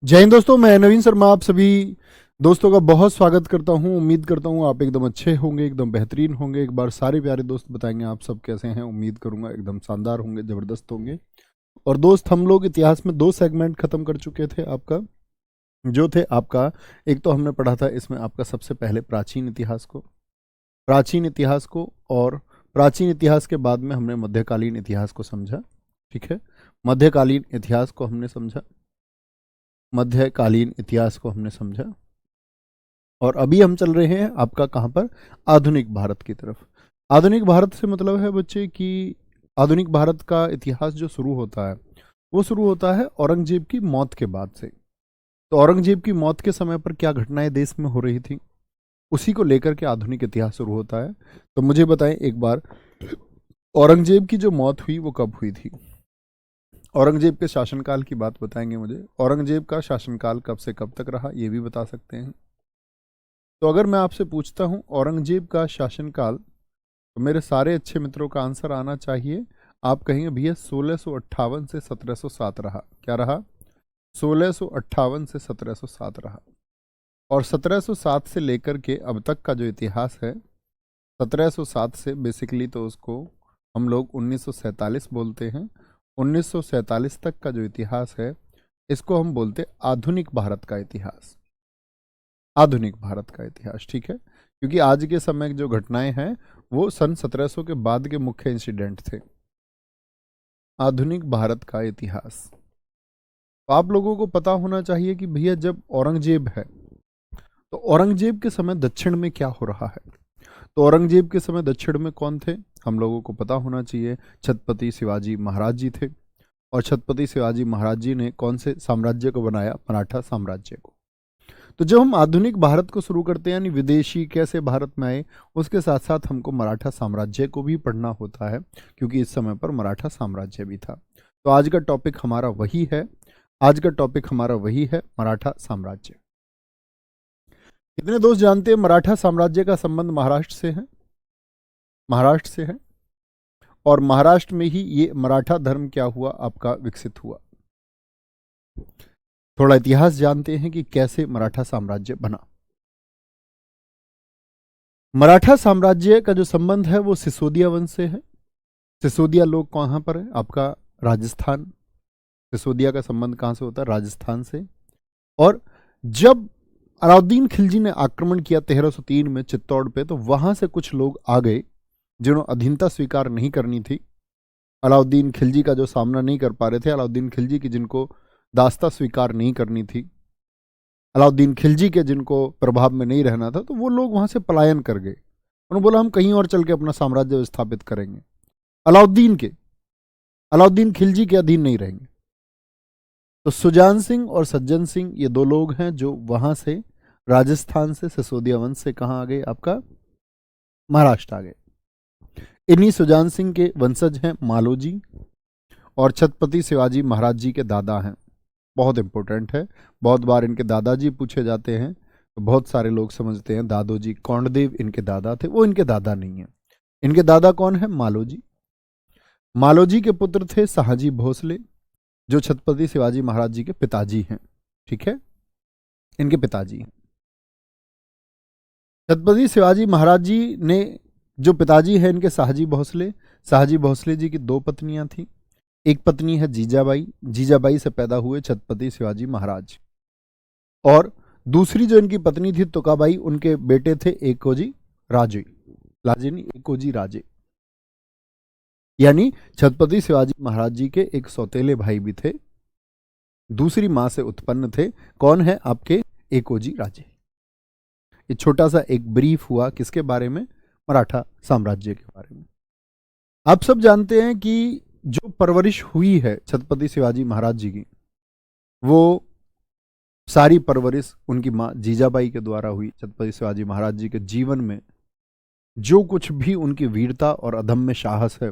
जय हिंद दोस्तों, मैं नवीन शर्मा आप सभी दोस्तों का बहुत स्वागत करता हूं। उम्मीद करता हूं आप एकदम अच्छे होंगे, एकदम बेहतरीन होंगे। एक बार सारे प्यारे दोस्त बताएंगे आप सब कैसे हैं। उम्मीद करूंगा एकदम शानदार होंगे, ज़बरदस्त होंगे। और दोस्त, हम लोग इतिहास में दो सेगमेंट खत्म कर चुके थे आपका, जो थे आपका। एक तो हमने पढ़ा था इसमें आपका सबसे पहले प्राचीन इतिहास को, और प्राचीन इतिहास के बाद में हमने मध्यकालीन इतिहास को समझा। ठीक है, मध्यकालीन इतिहास को हमने समझा, मध्यकालीन इतिहास को हमने समझा। और अभी हम चल रहे हैं आपका कहाँ पर, आधुनिक भारत की तरफ। आधुनिक भारत से मतलब है बच्चे कि आधुनिक भारत का इतिहास जो शुरू होता है वो शुरू होता है औरंगजेब की मौत के बाद से। तो औरंगजेब की मौत के समय पर क्या घटनाएं देश में हो रही थी, उसी को लेकर के आधुनिक इतिहास शुरू होता है। तो मुझे बताएं एक बार, औरंगजेब की जो मौत हुई वो कब हुई थी? औरंगजेब के शासनकाल की बात बताएंगे मुझे। औरंगजेब का शासनकाल कब से कब तक रहा ये भी बता सकते हैं। तो अगर मैं आपसे पूछता हूं औरंगजेब का शासनकाल, तो मेरे सारे अच्छे मित्रों का आंसर आना चाहिए। आप कहेंगे भैया 1658 से 1707 रहा। क्या रहा? 1658 से 1707 रहा। और 1707 से लेकर के अब तक का जो इतिहास है, 1707 से बेसिकली तो उसको हम लोग 1947 बोलते हैं। 1947 तक का जो इतिहास है इसको हम बोलते आधुनिक भारत का इतिहास। आधुनिक भारत का इतिहास, ठीक है, क्योंकि आज के समय की जो घटनाएं हैं वो सन 1700 के बाद के मुख्य इंसिडेंट थे। आधुनिक भारत का इतिहास, तो आप लोगों को पता होना चाहिए कि भैया जब औरंगजेब है तो औरंगजेब के समय दक्षिण में क्या हो रहा है। तो औरंगजेब के समय दक्षिण में कौन थे, हम लोगों को पता होना चाहिए। छत्रपति शिवाजी महाराज जी थे। और छत्रपति शिवाजी महाराज जी ने कौन से साम्राज्य को बनाया? मराठा साम्राज्य को। तो जब हम आधुनिक भारत को शुरू करते हैं, यानी विदेशी कैसे भारत में आए, उसके साथ साथ हमको मराठा साम्राज्य को भी पढ़ना होता है, क्योंकि इस समय पर मराठा साम्राज्य भी था। तो आज का टॉपिक हमारा वही है, मराठा साम्राज्य। कितने दोस्त जानते हैं मराठा साम्राज्य का संबंध महाराष्ट्र से है? महाराष्ट्र से है। और महाराष्ट्र में ही ये मराठा धर्म क्या हुआ आपका, विकसित हुआ। थोड़ा इतिहास जानते हैं कि कैसे मराठा साम्राज्य बना। मराठा साम्राज्य का जो संबंध है वो सिसोदिया वंश से है। सिसोदिया लोग कहाँ पर है आपका? राजस्थान। सिसोदिया का संबंध कहाँ से होता है? राजस्थान से। और जब अलाउद्दीन खिलजी ने आक्रमण किया 1303 में चित्तौड़ पे, तो वहां से कुछ लोग आ गए जिन्होंने अधीनता स्वीकार नहीं करनी थी। अलाउद्दीन खिलजी का जो सामना नहीं कर पा रहे थे, अलाउद्दीन खिलजी की जिनको दास्ता स्वीकार नहीं करनी थी, अलाउद्दीन खिलजी के जिनको प्रभाव में नहीं रहना था, तो वो लोग वहां से पलायन कर गए। उन्होंने बोला हम कहीं और चल के अपना साम्राज्य स्थापित करेंगे, अलाउद्दीन के अलाउद्दीन खिलजी के अधीन नहीं रहेंगे। तो सुजान सिंह और सज्जन सिंह ये दो लोग हैं जो वहां से, राजस्थान से, सिसोदिया वंश से कहाँ आ गए आपका? महाराष्ट्र आ गए। इन्हीं सुजान सिंह के वंशज हैं मालोजी, और छत्रपति शिवाजी महाराज जी के दादा हैं। बहुत इंपॉर्टेंट है, बहुत बार इनके दादाजी पूछे जाते हैं, तो बहुत सारे लोग समझते हैं दादोजी कौंडदेव इनके दादा थे। वो इनके दादा नहीं है। इनके दादा कौन है? मालोजी। मालोजी के पुत्र थे शाहजी भोसले, जो छत्रपति शिवाजी महाराज जी के पिताजी हैं। ठीक है, इनके पिताजी हैं। छत्रपति शिवाजी महाराज जी ने, जो पिताजी हैं इनके शाहजी भोसले, शाहजी भोसले जी की दो पत्नियां थीं। एक पत्नी है जीजाबाई, जीजाबाई से पैदा हुए छत्रपति शिवाजी महाराज। और दूसरी जो इनकी पत्नी थी तुकाबाई, उनके बेटे थे एकोजी राजे, लाजे नहीं, एकोजी राजे। यानी छत्रपति शिवाजी महाराज जी के एक सौतेले भाई भी थे, दूसरी मां से उत्पन्न थे। कौन है आपके? एकोजी राजे। ये छोटा सा एक ब्रीफ हुआ किसके बारे में? मराठा साम्राज्य के बारे में। आप सब जानते हैं कि जो परवरिश हुई है छत्रपति शिवाजी महाराज जी की, वो सारी परवरिश उनकी माँ जीजाबाई के द्वारा हुई। छत्रपति शिवाजी महाराज जी के जीवन में जो कुछ भी उनकी वीरता और अदम्य साहस है,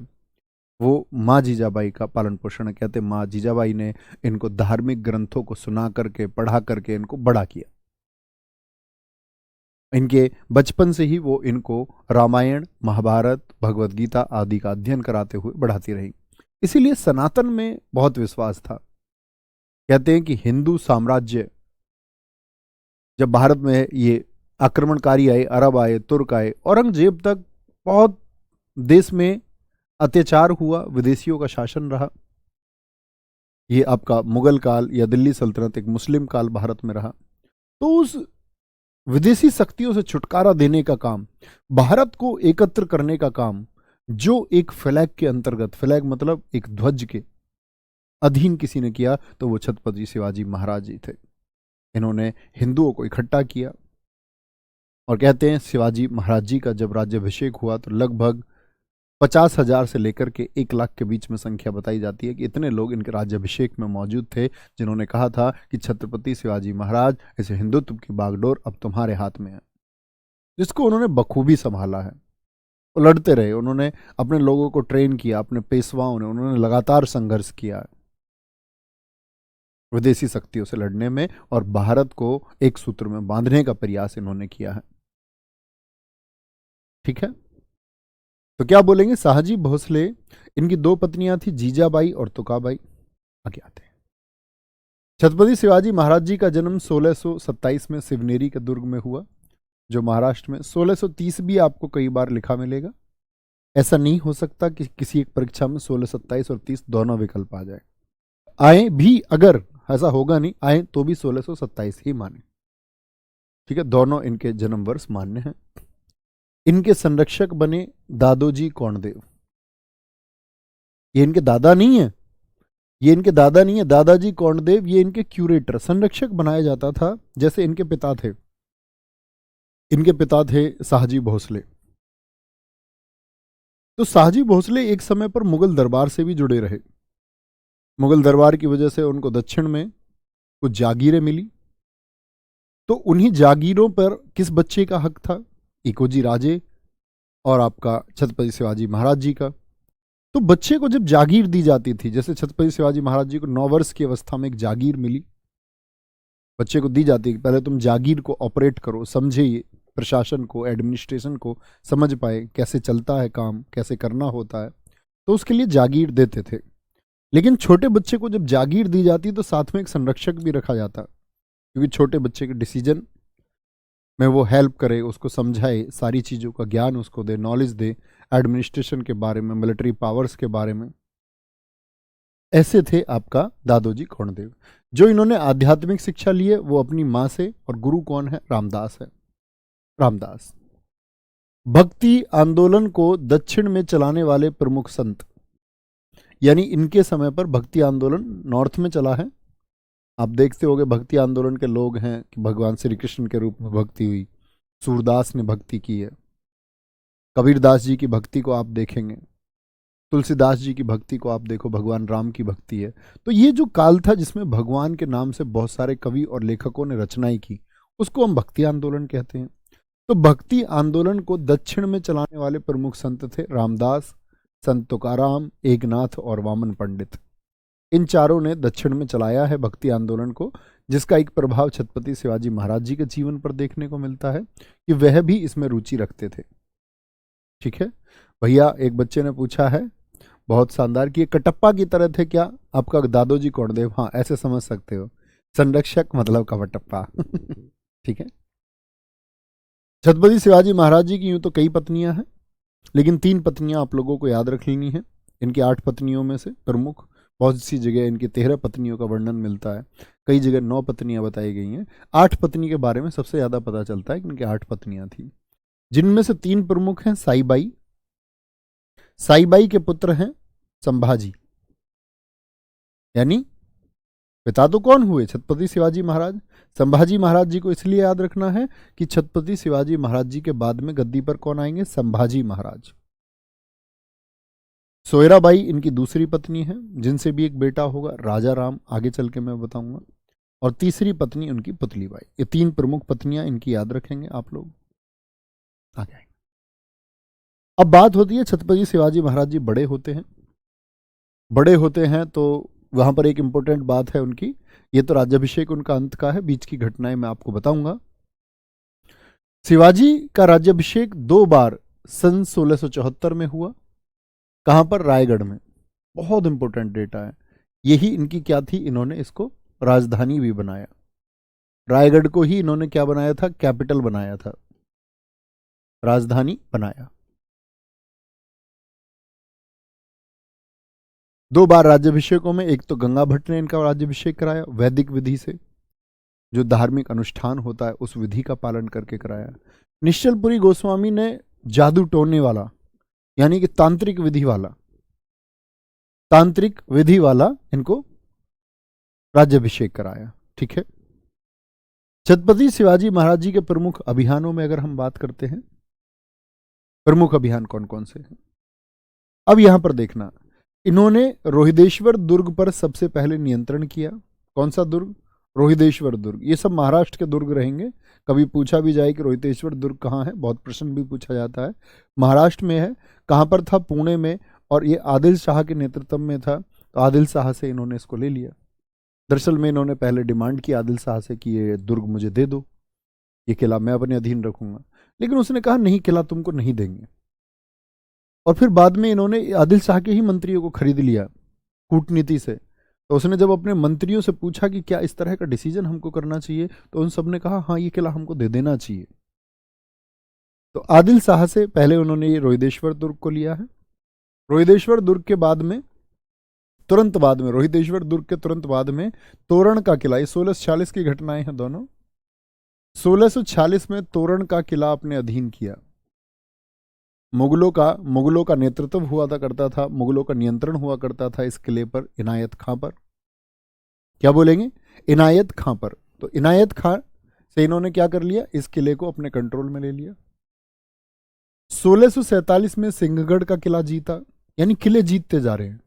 वो माँ जीजाबाई का पालन पोषण है। कहते माँ जीजाबाई ने इनको धार्मिक ग्रंथों को सुना करके, पढ़ा करके इनको बड़ा किया। इनके बचपन से ही वो इनको रामायण, महाभारत, भगवत गीता आदि का अध्ययन कराते हुए बढ़ाती रही। इसीलिए सनातन में बहुत विश्वास था कहते हैं कि हिंदू साम्राज्य जब भारत में ये आक्रमणकारी आए, अरब आए, तुर्क आए, औरंगजेब तक बहुत देश में अत्याचार हुआ, विदेशियों का शासन रहा। ये आपका मुगल काल या दिल्ली सल्तनत एक मुस्लिम काल भारत में रहा। तो उस विदेशी शक्तियों से छुटकारा देने का काम, भारत को एकत्र करने का काम, जो एक फ्लैग के अंतर्गत, फ्लैग मतलब एक ध्वज के अधीन किसी ने किया, तो वो छत्रपति शिवाजी महाराज जी थे। इन्होंने हिंदुओं को इकट्ठा किया। और कहते हैं शिवाजी महाराज जी का जब राज्याभिषेक हुआ तो लगभग 50,000 से लेकर के 1 लाख के बीच में संख्या बताई जाती है कि इतने लोग इनके राज्याभिषेक में मौजूद थे, जिन्होंने कहा था कि छत्रपति शिवाजी महाराज, इस हिंदुत्व की बागडोर अब तुम्हारे हाथ में है, जिसको उन्होंने बखूबी संभाला है। वो लड़ते रहे, उन्होंने अपने लोगों को ट्रेन किया, अपने पेशवाओं ने, उन्होंने लगातार संघर्ष किया विदेशी शक्तियों से लड़ने में, और भारत को एक सूत्र में बांधने का प्रयास इन्होंने किया है। ठीक है, तो क्या बोलेंगे? शाहजी भोसले, इनकी 2 पत्नियां थी, जीजाबाई और तुकाबाई। आगे आते हैं। छत्रपति शिवाजी महाराज जी का जन्म 1627 में शिवनेरी के दुर्ग में हुआ, जो महाराष्ट्र में। 1630 भी आपको कई बार लिखा मिलेगा। ऐसा नहीं हो सकता कि किसी एक परीक्षा में 1627 और 30 दोनों विकल्प आ जाए। आए भी, अगर ऐसा होगा नहीं, आए तो भी 1627 ही माने। ठीक है, दोनों इनके जन्म वर्ष मान्य हैं। इनके संरक्षक बने दादोजी कोंडदेव। ये इनके दादा नहीं है, ये इनके दादा नहीं है, दादाजी कोंडदेव ये इनके क्यूरेटर, संरक्षक बनाया जाता था, जैसे इनके पिता थे। इनके पिता थे शाहजी भोसले। तो शाहजी भोसले एक समय पर मुगल दरबार से भी जुड़े रहे। मुगल दरबार की वजह से उनको दक्षिण में कुछ जागीरें मिली, तो उन्हीं जागीरों पर किस बच्चे का हक था? इकोजी राजे और आपका छत्रपति शिवाजी महाराज जी का। तो बच्चे को जब जागीर दी जाती थी, जैसे छत्रपति शिवाजी महाराज जी को 9 वर्ष की अवस्था में एक जागीर मिली, बच्चे को दी जाती है कि पहले तुम जागीर को ऑपरेट करो, समझे प्रशासन को, एडमिनिस्ट्रेशन को, समझ पाए कैसे चलता है काम, कैसे करना होता है, तो उसके लिए जागीर देते थे। लेकिन छोटे बच्चे को जब जागीर दी जाती तो साथ में एक संरक्षक भी रखा जाता, क्योंकि छोटे बच्चे के डिसीजन में वो हेल्प करे, उसको समझाए, सारी चीज़ों का ज्ञान उसको दे, नॉलेज दे, एडमिनिस्ट्रेशन के बारे में, मिलिट्री पावर्स के बारे में। ऐसे थे आपका दादोजी कोंडदेव। जो इन्होंने आध्यात्मिक शिक्षा ली है वो अपनी माँ से, और गुरु कौन है? रामदास है। रामदास भक्ति आंदोलन को दक्षिण में चलाने वाले प्रमुख संत, यानी इनके समय पर भक्ति आंदोलन नॉर्थ में चला है। आप देखते होंगे भक्ति आंदोलन के लोग हैं कि भगवान श्री कृष्ण के रूप में भक्ति हुई, सूरदास ने भक्ति की है, कबीरदास जी की भक्ति को आप देखेंगे, तुलसीदास जी की भक्ति को आप देखो, भगवान राम की भक्ति है। तो ये जो काल था जिसमें भगवान के नाम से बहुत सारे कवि और लेखकों ने रचनाएं की, उसको हम भक्ति आंदोलन कहते हैं। तो भक्ति आंदोलन को दक्षिण में चलाने वाले प्रमुख संत थे रामदास, संत तुकाराम, एकनाथ और वामन पंडित। इन चारों ने दक्षिण में चलाया है भक्ति आंदोलन को, जिसका एक प्रभाव छत्रपति शिवाजी महाराज जी के जीवन पर देखने को मिलता है कि वह भी इसमें रुचि रखते थे। ठीक है भैया, एक बच्चे ने पूछा है बहुत शानदार कि ये कटप्पा की तरह थे क्या आपका दादोजी कोंडदेव? हाँ, ऐसे समझ सकते हो, संरक्षक मतलब कवटप्पा। ठीक है, छत्रपति शिवाजी महाराज जी की यूं तो कई पत्नियां हैं, लेकिन 3 पत्नियां आप लोगों को याद रख लेनी है। इनकी 8 पत्नियों में से प्रमुख, बहुत सी जगह इनकी 13 पत्नियों का वर्णन मिलता है, कई जगह 9 पत्नियां बताई गई हैं। 8 पत्नी के बारे में सबसे ज़्यादा पता चलता है कि इनकी 8 पत्नियां थी, जिनमें से 3 प्रमुख हैं साईबाई। साईबाई के पुत्र हैं संभाजी, यानी पिता तो कौन हुए? छत्रपति शिवाजी महाराज। संभाजी महाराज जी को इसलिए याद रखना है कि छत्रपति शिवाजी महाराज जी के बाद में गद्दी पर कौन आएंगे? संभाजी महाराज। सोयराबाई इनकी दूसरी पत्नी है, जिनसे भी एक बेटा होगा राजा राम, आगे चल के मैं बताऊंगा। और तीसरी पत्नी उनकी पुतलीबाई। ये 3 प्रमुख पत्नियां इनकी याद रखेंगे आप लोग। आगे आएंगे। अब बात होती है छत्रपति शिवाजी महाराज जी बड़े होते हैं। बड़े होते हैं तो वहां पर एक इंपॉर्टेंट बात है उनकी, ये तो राज्याभिषेक उनका अंत का है, बीच की घटनाएं मैं आपको बताऊंगा। शिवाजी का राज्याभिषेक 2 बार सन 1674 में हुआ। कहां पर? रायगढ़ में। बहुत इंपॉर्टेंट डेटा है, यही इनकी क्या थी, इन्होंने इसको राजधानी भी बनाया। रायगढ़ को ही इन्होंने क्या बनाया था, कैपिटल बनाया था, राजधानी बनाया। 2 बार राज्याभिषेकों में, एक तो गंगा भट्ट ने इनका राज्याभिषेक कराया वैदिक विधि से, जो धार्मिक अनुष्ठान होता है उस विधि का पालन करके कराया। निश्चलपुरी गोस्वामी ने जादू टोने वाला, यानी कि तांत्रिक विधि वाला इनको राज्याभिषेक कराया। ठीक है। छत्रपति शिवाजी महाराज जी के प्रमुख अभियानों में अगर हम बात करते हैं, प्रमुख अभियान कौन कौन से हैं, अब यहां पर देखना, इन्होंने रोहिदेश्वर दुर्ग पर सबसे पहले नियंत्रण किया। कौन सा दुर्ग? रोहिदेश्वर दुर्ग। ये सब महाराष्ट्र के दुर्ग रहेंगे। कभी पूछा भी जाए कि रोहिदेश्वर दुर्ग कहाँ है, बहुत प्रश्न भी पूछा जाता है। महाराष्ट्र में है। कहाँ पर था? पुणे में। और ये आदिल शाह के नेतृत्व में था, तो आदिल शाह से इन्होंने इसको ले लिया। दरअसल में इन्होंने पहले डिमांड की आदिल शाह से कि ये दुर्ग मुझे दे दो, ये किला मैं अपने अधीन रखूंगा, लेकिन उसने कहा नहीं, किला तुमको नहीं देंगे। और फिर बाद में इन्होंने आदिल शाह के ही मंत्रियों को खरीद लिया कूटनीति से। तो उसने जब अपने मंत्रियों से पूछा कि क्या इस तरह का डिसीजन हमको करना चाहिए, तो उन सब ने कहा हाँ, ये किला हमको दे देना चाहिए। तो आदिल शाह से पहले उन्होंने ये रोहिदेश्वर दुर्ग को लिया है। रोहिदेश्वर दुर्ग के बाद में, तुरंत बाद में, रोहिदेश्वर दुर्ग के तुरंत बाद में तोरण का किला, ये 1646 की घटनाएं हैं दोनों। 1646 में तोरण का किला अपने अधीन किया। मुगलों का नेतृत्व हुआ करता था, मुगलों का नियंत्रण हुआ करता था इस किले पर इनायत खां पर। क्या बोलेंगे? इनायत खां पर। तो इनायत खां से इन्होंने क्या कर लिया, इस किले को अपने कंट्रोल में ले लिया। 1647 में सिंहगढ़ का किला जीता, यानी किले जीतते जा रहे हैं,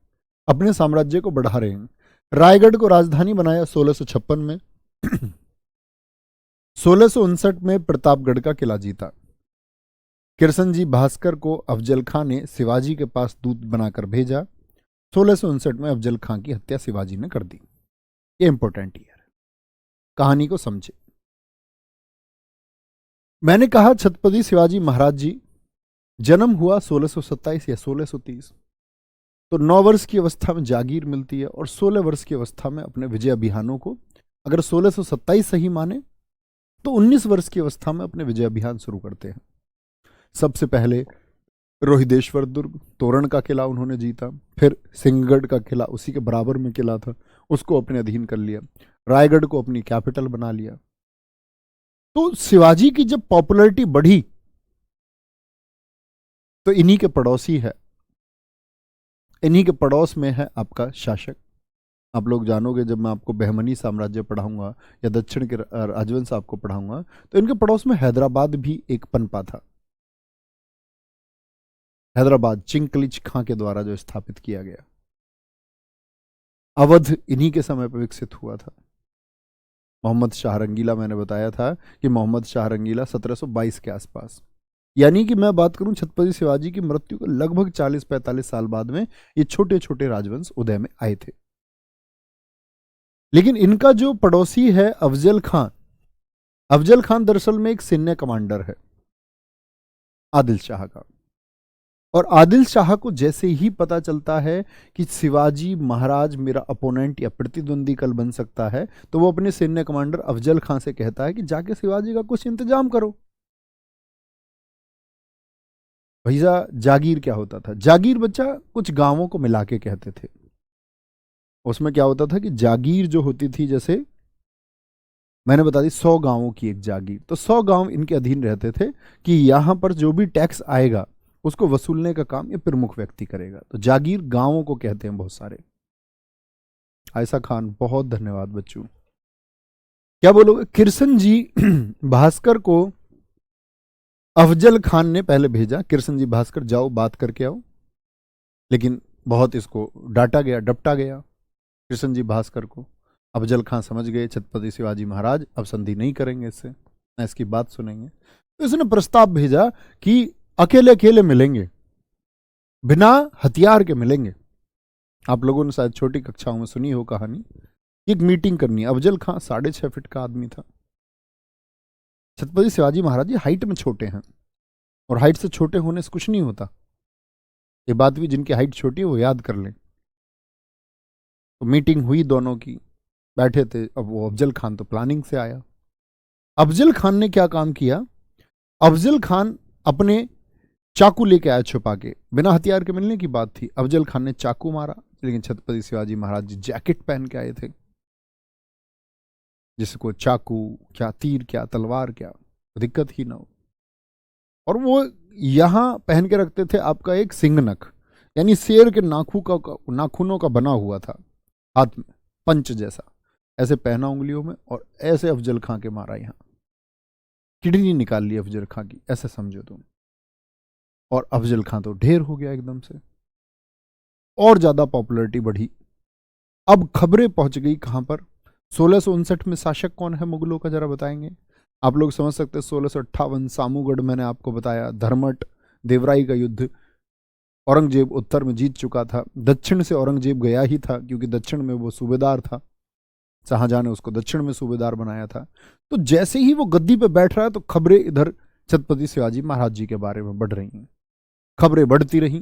अपने साम्राज्य को बढ़ा रहे हैं। रायगढ़ को राजधानी बनाया 1656 में। 1659 में प्रतापगढ़ का किला जीता। किरसनजी भास्कर को अफजल खां ने शिवाजी के पास दूत बनाकर भेजा। 1659 में अफजल खां की हत्या शिवाजी ने कर दी। ये इंपॉर्टेंट ईयर है, कहानी को समझे। मैंने कहा छत्रपति शिवाजी महाराज जी जन्म हुआ 1627 या 1630, तो 9 वर्ष की अवस्था में जागीर मिलती है, और 16 वर्ष की अवस्था में अपने विजय अभियानों को, अगर 1627 सही माने तो 19 वर्ष की अवस्था में अपने विजय अभियान शुरू करते हैं। सबसे पहले रोहिदेश्वर दुर्ग, तोरण का किला उन्होंने जीता। फिर सिंहगढ़ का किला, उसी के बराबर में किला था, उसको अपने अधीन कर लिया। रायगढ़ को अपनी कैपिटल बना लिया। तो शिवाजी की जब पॉपुलैरिटी बढ़ी, तो इन्हीं के पड़ोसी है, इन्हीं के पड़ोस में है आपका शासक। आप लोग जानोगे जब मैं आपको बहमनी साम्राज्य पढ़ाऊंगा या दक्षिण के राजवंश आपको पढ़ाऊंगा, तो इनके पड़ोस में हैदराबाद भी एक पनपा था। हैदराबाद चिंकलिच खां के द्वारा जो स्थापित किया गया। अवध इन्हीं के समय पर विकसित हुआ था। मोहम्मद शाह रंगीला, मैंने बताया था कि मोहम्मद शाह रंगीला 1722 के आसपास, यानी कि मैं बात करूं छत्रपति शिवाजी की मृत्यु के लगभग 40-45 साल बाद में ये छोटे छोटे राजवंश उदय में आए थे। लेकिन इनका जो पड़ोसी है अफजल खां, अफजल खान दरअसल में एक सैन्य कमांडर है आदिल शाह का। और आदिल शाह को जैसे ही पता चलता है कि शिवाजी महाराज मेरा अपोनेंट या प्रतिद्वंदी कल बन सकता है, तो वो अपने सैन्य कमांडर अफजल खां से कहता है कि जाके शिवाजी का कुछ इंतजाम करो। भैया जागीर क्या होता था? जागीर बच्चा कुछ गांवों को मिला के कहते थे। उसमें क्या होता था कि जागीर जो होती थी, जैसे मैंने बता दी 100 गांवों की एक जागीर, तो 100 गांव इनके अधीन रहते थे कि यहां पर जो भी टैक्स आएगा उसको वसूलने का काम ये प्रमुख व्यक्ति करेगा। तो जागीर गांवों को कहते हैं बहुत सारे। आयशा खान, बहुत धन्यवाद बच्चों। क्या बोलोगे? किरसन जी भास्कर को अफजल खान ने पहले भेजा, किरसन जी भास्कर जाओ बात करके आओ, लेकिन बहुत इसको डांटा गया, डपटा गया किरसन जी भास्कर को। अफजल खान समझ गए छत्रपति शिवाजी महाराज अब संधि नहीं करेंगे इससे, ना इसकी बात सुनेंगे। तो इसने प्रस्ताव भेजा कि अकेले अकेले मिलेंगे, बिना हथियार के मिलेंगे। आप लोगों ने शायद छोटी कक्षाओं में सुनी हो कहानी। एक मीटिंग करनी है। अफजल खान 6.5 फीट का आदमी था। छत्रपति शिवाजी महाराज जी हाइट में छोटे हैं, और हाइट से छोटे होने से कुछ नहीं होता। ये बात भी जिनकी हाइट छोटी है वो याद कर लें। तो मीटिंग हुई दोनों की, बैठे थे। अब वो अफजल खान तो प्लानिंग से आया। अफजल खान ने क्या काम किया, अफजल खान अपने चाकू लेके आया छुपा के, बिना हथियार के मिलने की बात थी। अफजल खान ने चाकू मारा, लेकिन छत्रपति शिवाजी महाराज जी जैकेट पहन के आए थे, जिसको चाकू क्या, तीर क्या, तलवार क्या, दिक्कत ही ना हो। और वो यहां पहन के रखते थे आपका एक सिंगनक, यानी शेर के नाखूनों का बना हुआ था हाथ में, पंच जैसा, ऐसे पहना उंगलियों में, और ऐसे अफजल खां के मारा, यहां किडनी निकाल ली अफजल खां की, ऐसे समझो तुम। और अफजल खां तो ढेर हो गया एकदम से, और ज्यादा पॉपुलैरिटी बढ़ी। अब खबरें पहुंच गई कहां पर, 1659 में शासक कौन है मुगलों का, जरा बताएंगे आप लोग। समझ सकते हैं 1658 सामूगढ़, मैंने आपको बताया, धर्मट, देवराई का युद्ध, औरंगजेब उत्तर में जीत चुका था, दक्षिण से औरंगजेब गया ही था, क्योंकि दक्षिण में वो सूबेदार था, शाहजहां ने उसको दक्षिण में सूबेदार बनाया था। तो जैसे ही वो गद्दी पे बैठ रहा है, तो खबरें इधर छत्रपति शिवाजी महाराज जी के बारे में बढ़ रही हैं, खबरें बढ़ती रहीं।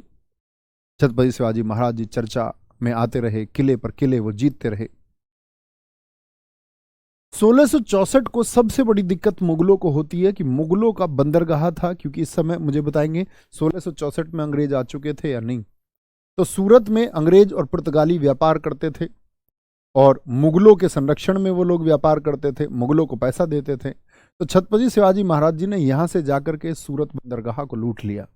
छत्रपति शिवाजी महाराज जी चर्चा में आते रहे, किले पर किले वो जीतते रहे। 1664 को सबसे बड़ी दिक्कत मुगलों को होती है कि मुगलों का बंदरगाह था, क्योंकि इस समय मुझे बताएंगे 1664 में अंग्रेज आ चुके थे या नहीं। तो सूरत में अंग्रेज और पुर्तगाली व्यापार करते थे, और मुगलों के संरक्षण में वो लोग व्यापार करते थे, मुगलों को पैसा देते थे। तो छत्रपति शिवाजी महाराज जी ने यहां से जाकर के सूरत बंदरगाह को लूट लिया,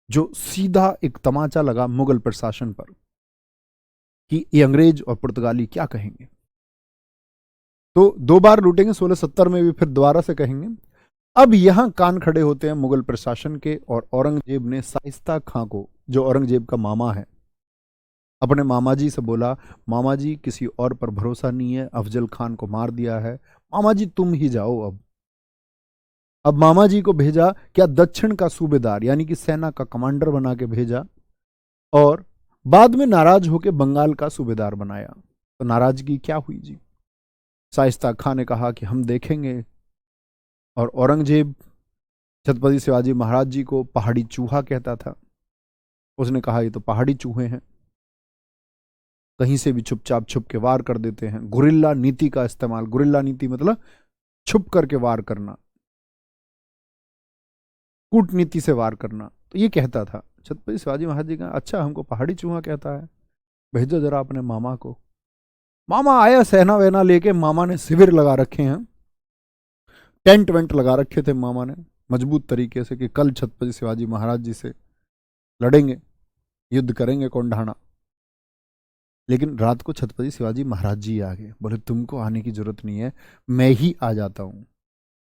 जो सीधा एक तमाचा लगा मुगल प्रशासन पर कि ये अंग्रेज और पुर्तगाली क्या कहेंगे। तो 2 बार लूटेंगे, 1670 में भी फिर दोबारा से कहेंगे। अब यहां कान खड़े होते हैं मुगल प्रशासन के, और औरंगजेब ने शाइस्ता खां को, जो औरंगजेब का मामा है, अपने मामा जी से बोला, मामा जी किसी और पर भरोसा नहीं है, अफजल खान को मार दिया है, मामा जी तुम ही जाओ। अब मामा जी को भेजा क्या, दक्षिण का सूबेदार, यानी कि सेना का कमांडर बना के भेजा, और बाद में नाराज होकर बंगाल का सूबेदार बनाया। तो नाराजगी क्या हुई जी, शाइस्ता खां ने कहा कि हम देखेंगे, और औरंगजेब छत्रपति शिवाजी महाराज जी को पहाड़ी चूहा कहता था। उसने कहा ये तो पहाड़ी चूहे हैं, कहीं से भी चुपचाप छुप के वार कर देते हैं। गुरिल्ला नीति का इस्तेमाल, गुरिल्ला नीति मतलब छुप करके वार करना, कूटनीति से वार करना, तो ये कहता था। छत्रपति शिवाजी महाराज जी का, अच्छा हमको पहाड़ी चूहा कहता है, भेजो जरा अपने मामा को। मामा आया सेना वेना लेके, मामा ने शिविर लगा रखे हैं, टेंट वेंट लगा रखे थे मामा ने मजबूत तरीके से, कि कल छत्रपति शिवाजी महाराज जी से लड़ेंगे, युद्ध करेंगे कोंढाणा। लेकिन रात को छत्रपति शिवाजी महाराज जी आ गए, बोले तुमको आने की जरूरत नहीं है, मैं ही आ जाता हूं।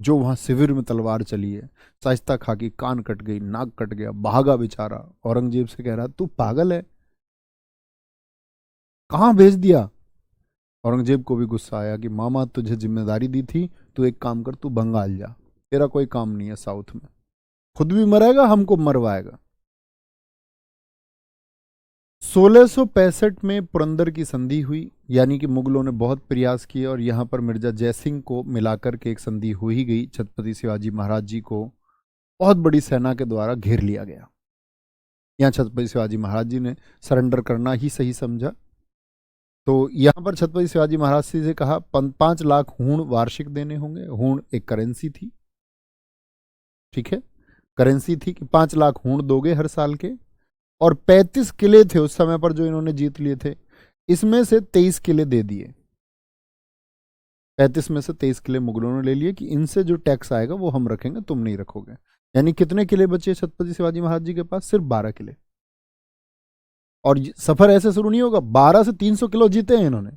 जो वहां शिविर में तलवार चली है, शाइस्ता खां की कान कट गई, नाक कट गया, भागा बेचारा। औरंगजेब से कह रहा तू पागल है, कहां भेज दिया। औरंगजेब को भी गुस्सा आया कि मामा तुझे जिम्मेदारी दी थी, तू एक काम कर, तू बंगाल जा, तेरा कोई काम नहीं है साउथ में, खुद भी मरेगा, हमको मरवाएगा। 1665 में पुरंदर की संधि हुई, यानी कि मुगलों ने बहुत प्रयास किए, और यहां पर मिर्जा जयसिंह को मिलाकर के एक संधि हो ही गई। छत्रपति शिवाजी महाराज जी को बहुत बड़ी सेना के द्वारा घेर लिया गया। यहां छत्रपति शिवाजी महाराज जी ने सरेंडर करना ही सही समझा। तो यहां पर छत्रपति शिवाजी महाराज जी से कहा 5 लाख हूण वार्षिक देने होंगे। हूण एक करेंसी थी, ठीक है, करेंसी थी कि 5 लाख हूण दोगे हर साल के। और 35 किले थे उस समय पर जो इन्होंने जीत लिए थे, इसमें से 23 किले दे दिए। 35 में से 23 किले मुगलों ने ले लिए कि इनसे जो टैक्स आएगा वो हम रखेंगे, तुम नहीं रखोगे। यानी कितने किले बचे छत्रपति शिवाजी महाराज जी के पास, सिर्फ 12 किले। और सफर ऐसे शुरू नहीं होगा, 12 से 300 किलो जीते हैं इन्होंने,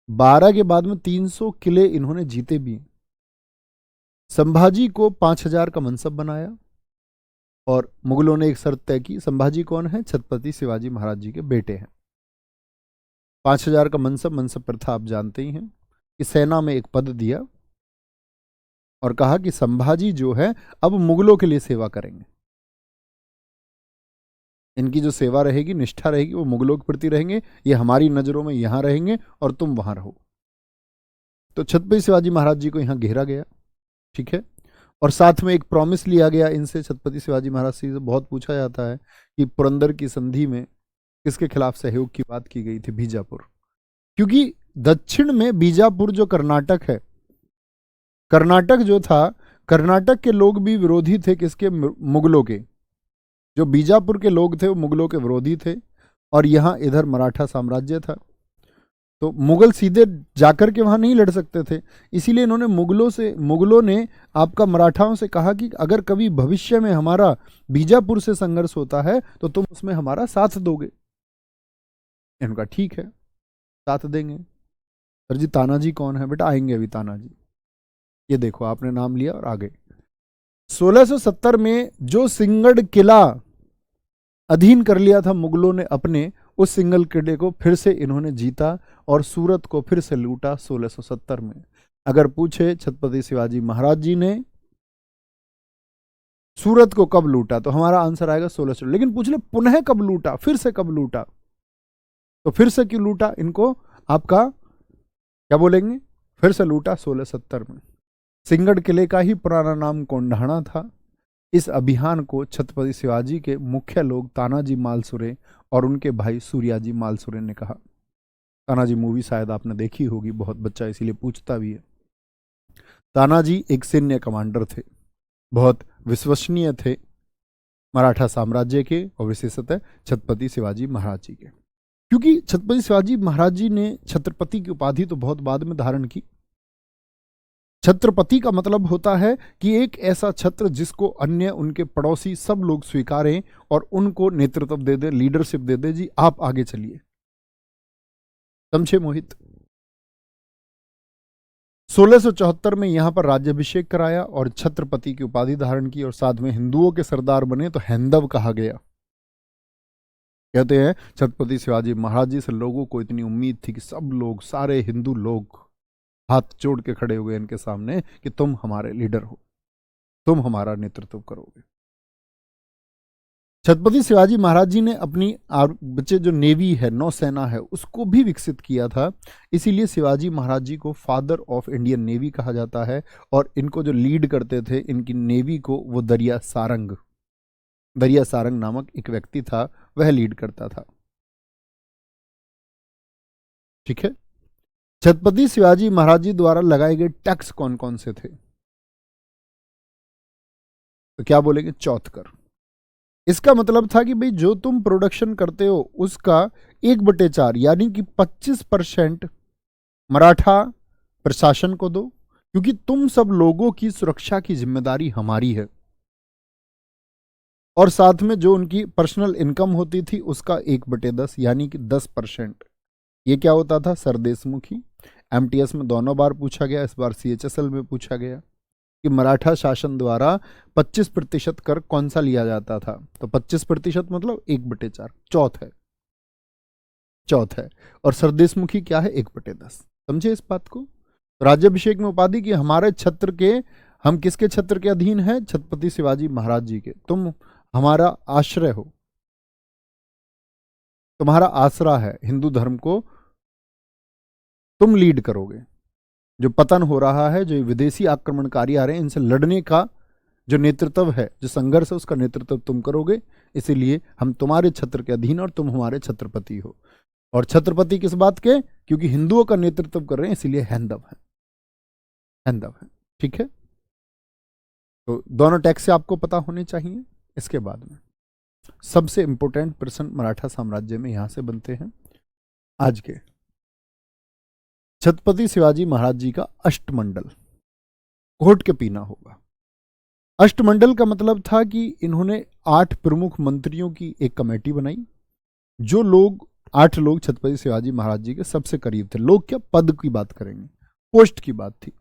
12 के बाद में 300 किले इन्होंने जीते भी। संभाजी को 5000 का मनसब बनाया, और मुगलों ने एक शर्त तय की। संभाजी कौन है, छत्रपति शिवाजी महाराज जी के बेटे हैं। 5000 का मनसब, मनसब प्रथा आप जानते ही हैं, कि सेना में एक पद दिया, और कहा कि संभाजी जो है अब मुगलों के लिए सेवा करेंगे, इनकी जो सेवा रहेगी, निष्ठा रहेगी, वो मुगलों के प्रति रहेंगे, ये हमारी नजरों में यहां रहेंगे और तुम वहां रहो। तो छत्रपति शिवाजी महाराज जी को यहां घेरा गया, ठीक है। और साथ में एक प्रॉमिस लिया गया इनसे, छत्रपति शिवाजी महाराज से बहुत पूछा जाता है कि पुरंदर की संधि में किसके खिलाफ सहयोग की बात की गई थी, बीजापुर, क्योंकि दक्षिण में बीजापुर जो कर्नाटक है, कर्नाटक जो था, कर्नाटक के लोग भी विरोधी थे किसके? मुगलों के। जो बीजापुर के लोग थे वो मुगलों के विरोधी थे, और यहां इधर मराठा साम्राज्य था। तो मुगल सीधे जाकर के वहां नहीं लड़ सकते थे, इसीलिए इन्होंने मुगलों ने आपका मराठाओं से कहा कि अगर कभी भविष्य में हमारा बीजापुर से संघर्ष होता है तो तुम उसमें हमारा साथ दोगे। इनका ठीक है, साथ देंगे। सर जी तानाजी कौन है? बेटा आएंगे अभी तानाजी। ये देखो आपने नाम लिया और आ गए। 1670 में जो सिंगड़ किला अधीन कर लिया था मुगलों ने अपने, उस सिंगल किले को फिर से इन्होंने जीता और सूरत को फिर से लूटा 1670 में। अगर पूछे छत्रपति शिवाजी महाराज जी ने सूरत को कब लूटा, तो हमारा आंसर आएगा 1600। लेकिन पूछ ले पुनः कब लूटा, फिर से कब लूटा, तो फिर से क्यों लूटा इनको? आपका क्या बोलेंगे? फिर से लूटा 1670 में। सिंगड़ किले का ही पुराना नाम कोंढाणा था। इस अभियान को छत्रपति शिवाजी के मुख्य लोग तानाजी मालसुरे और उनके भाई सूर्याजी मालसुरे ने कहा। तानाजी मूवी शायद आपने देखी होगी, बहुत बच्चा इसीलिए पूछता भी है। तानाजी एक सैन्य कमांडर थे, बहुत विश्वसनीय थे मराठा साम्राज्य के और विशेषतः छत्रपति शिवाजी महाराज जी के। क्योंकि छत्रपति शिवाजी महाराज जी ने छत्रपति की उपाधि तो बहुत बाद में धारण की। छत्रपति का मतलब होता है कि एक ऐसा छत्र जिसको अन्य उनके पड़ोसी सब लोग स्वीकारें और उनको नेतृत्व दे दे, लीडरशिप दे दे, जी आप आगे चलिए। समझे मोहित? 1674 में यहां पर राज्याभिषेक कराया और छत्रपति की उपाधि धारण की, और साथ में हिंदुओं के सरदार बने तो हैंदव कहा गया। कहते हैं छत्रपति शिवाजी महाराज जी से लोगों को इतनी उम्मीद थी कि सब लोग, सारे हिंदू लोग हाथ जोड़ के खड़े हुए इनके सामने कि तुम हमारे लीडर हो, तुम हमारा नेतृत्व करोगे। छत्रपति शिवाजी महाराज जी ने अपनी बच्चे जो नेवी है, नौसेना है, उसको भी विकसित किया था। इसीलिए शिवाजी महाराज जी को फादर ऑफ इंडियन नेवी कहा जाता है। और इनको जो लीड करते थे इनकी नेवी को, वो दरिया सारंग नामक एक व्यक्ति था, वह लीड करता था। ठीक है। छत्रपति शिवाजी महाराज जी द्वारा लगाए गए टैक्स कौन कौन से थे? तो क्या बोलेंगे? 74 कर। इसका मतलब था कि भाई जो तुम प्रोडक्शन करते हो उसका 1/4 यानी कि 25% मराठा प्रशासन को दो, क्योंकि तुम सब लोगों की सुरक्षा की जिम्मेदारी हमारी है। और साथ में जो उनकी पर्सनल इनकम होती थी उसका 1/10 यानी कि 10%। ये क्या होता था? सरदेशमुखी। एमटीएस में दोनों बार पूछा गया, इस बार सीएचएसएल में पूछा गया कि मराठा शासन द्वारा 25% कर कौन सा लिया जाता था। तो 25% मतलब 1/4, चौथ है। और सरदेशमुखी क्या है? 1/10। समझे इस बात को? राज्याभिषेक में उपाधि की हमारे छत्र के, हम किसके छत्र के अधीन है? छत्रपति शिवाजी महाराज जी के। तुम हमारा आश्रय हो, तुम्हारा आसरा है, हिंदू धर्म को तुम लीड करोगे। जो पतन हो रहा है, जो विदेशी आक्रमणकारी आ रहे हैं, इनसे लड़ने का जो नेतृत्व है, जो संघर्ष है, उसका नेतृत्व तुम करोगे। इसीलिए हम तुम्हारे छत्र के अधीन और तुम हमारे छत्रपति हो। और छत्रपति किस बात के? क्योंकि हिंदुओं का नेतृत्व कर रहे हैं, इसीलिए हैंदव है। ठीक है। तो दोनों टैक्स से आपको पता होने चाहिए। इसके बाद में सबसे इंपॉर्टेंट पर्सन मराठा साम्राज्य में यहां से बनते हैं आज के छत्रपति शिवाजी महाराज जी का अष्टमंडल। कोर्ट के पीना होगा। अष्टमंडल का मतलब था कि इन्होंने 8 प्रमुख मंत्रियों की एक कमेटी बनाई। जो लोग 8 लोग छत्रपति शिवाजी महाराज जी के सबसे करीब थे। लोग क्या, पद की बात करेंगे, पोस्ट की बात थी।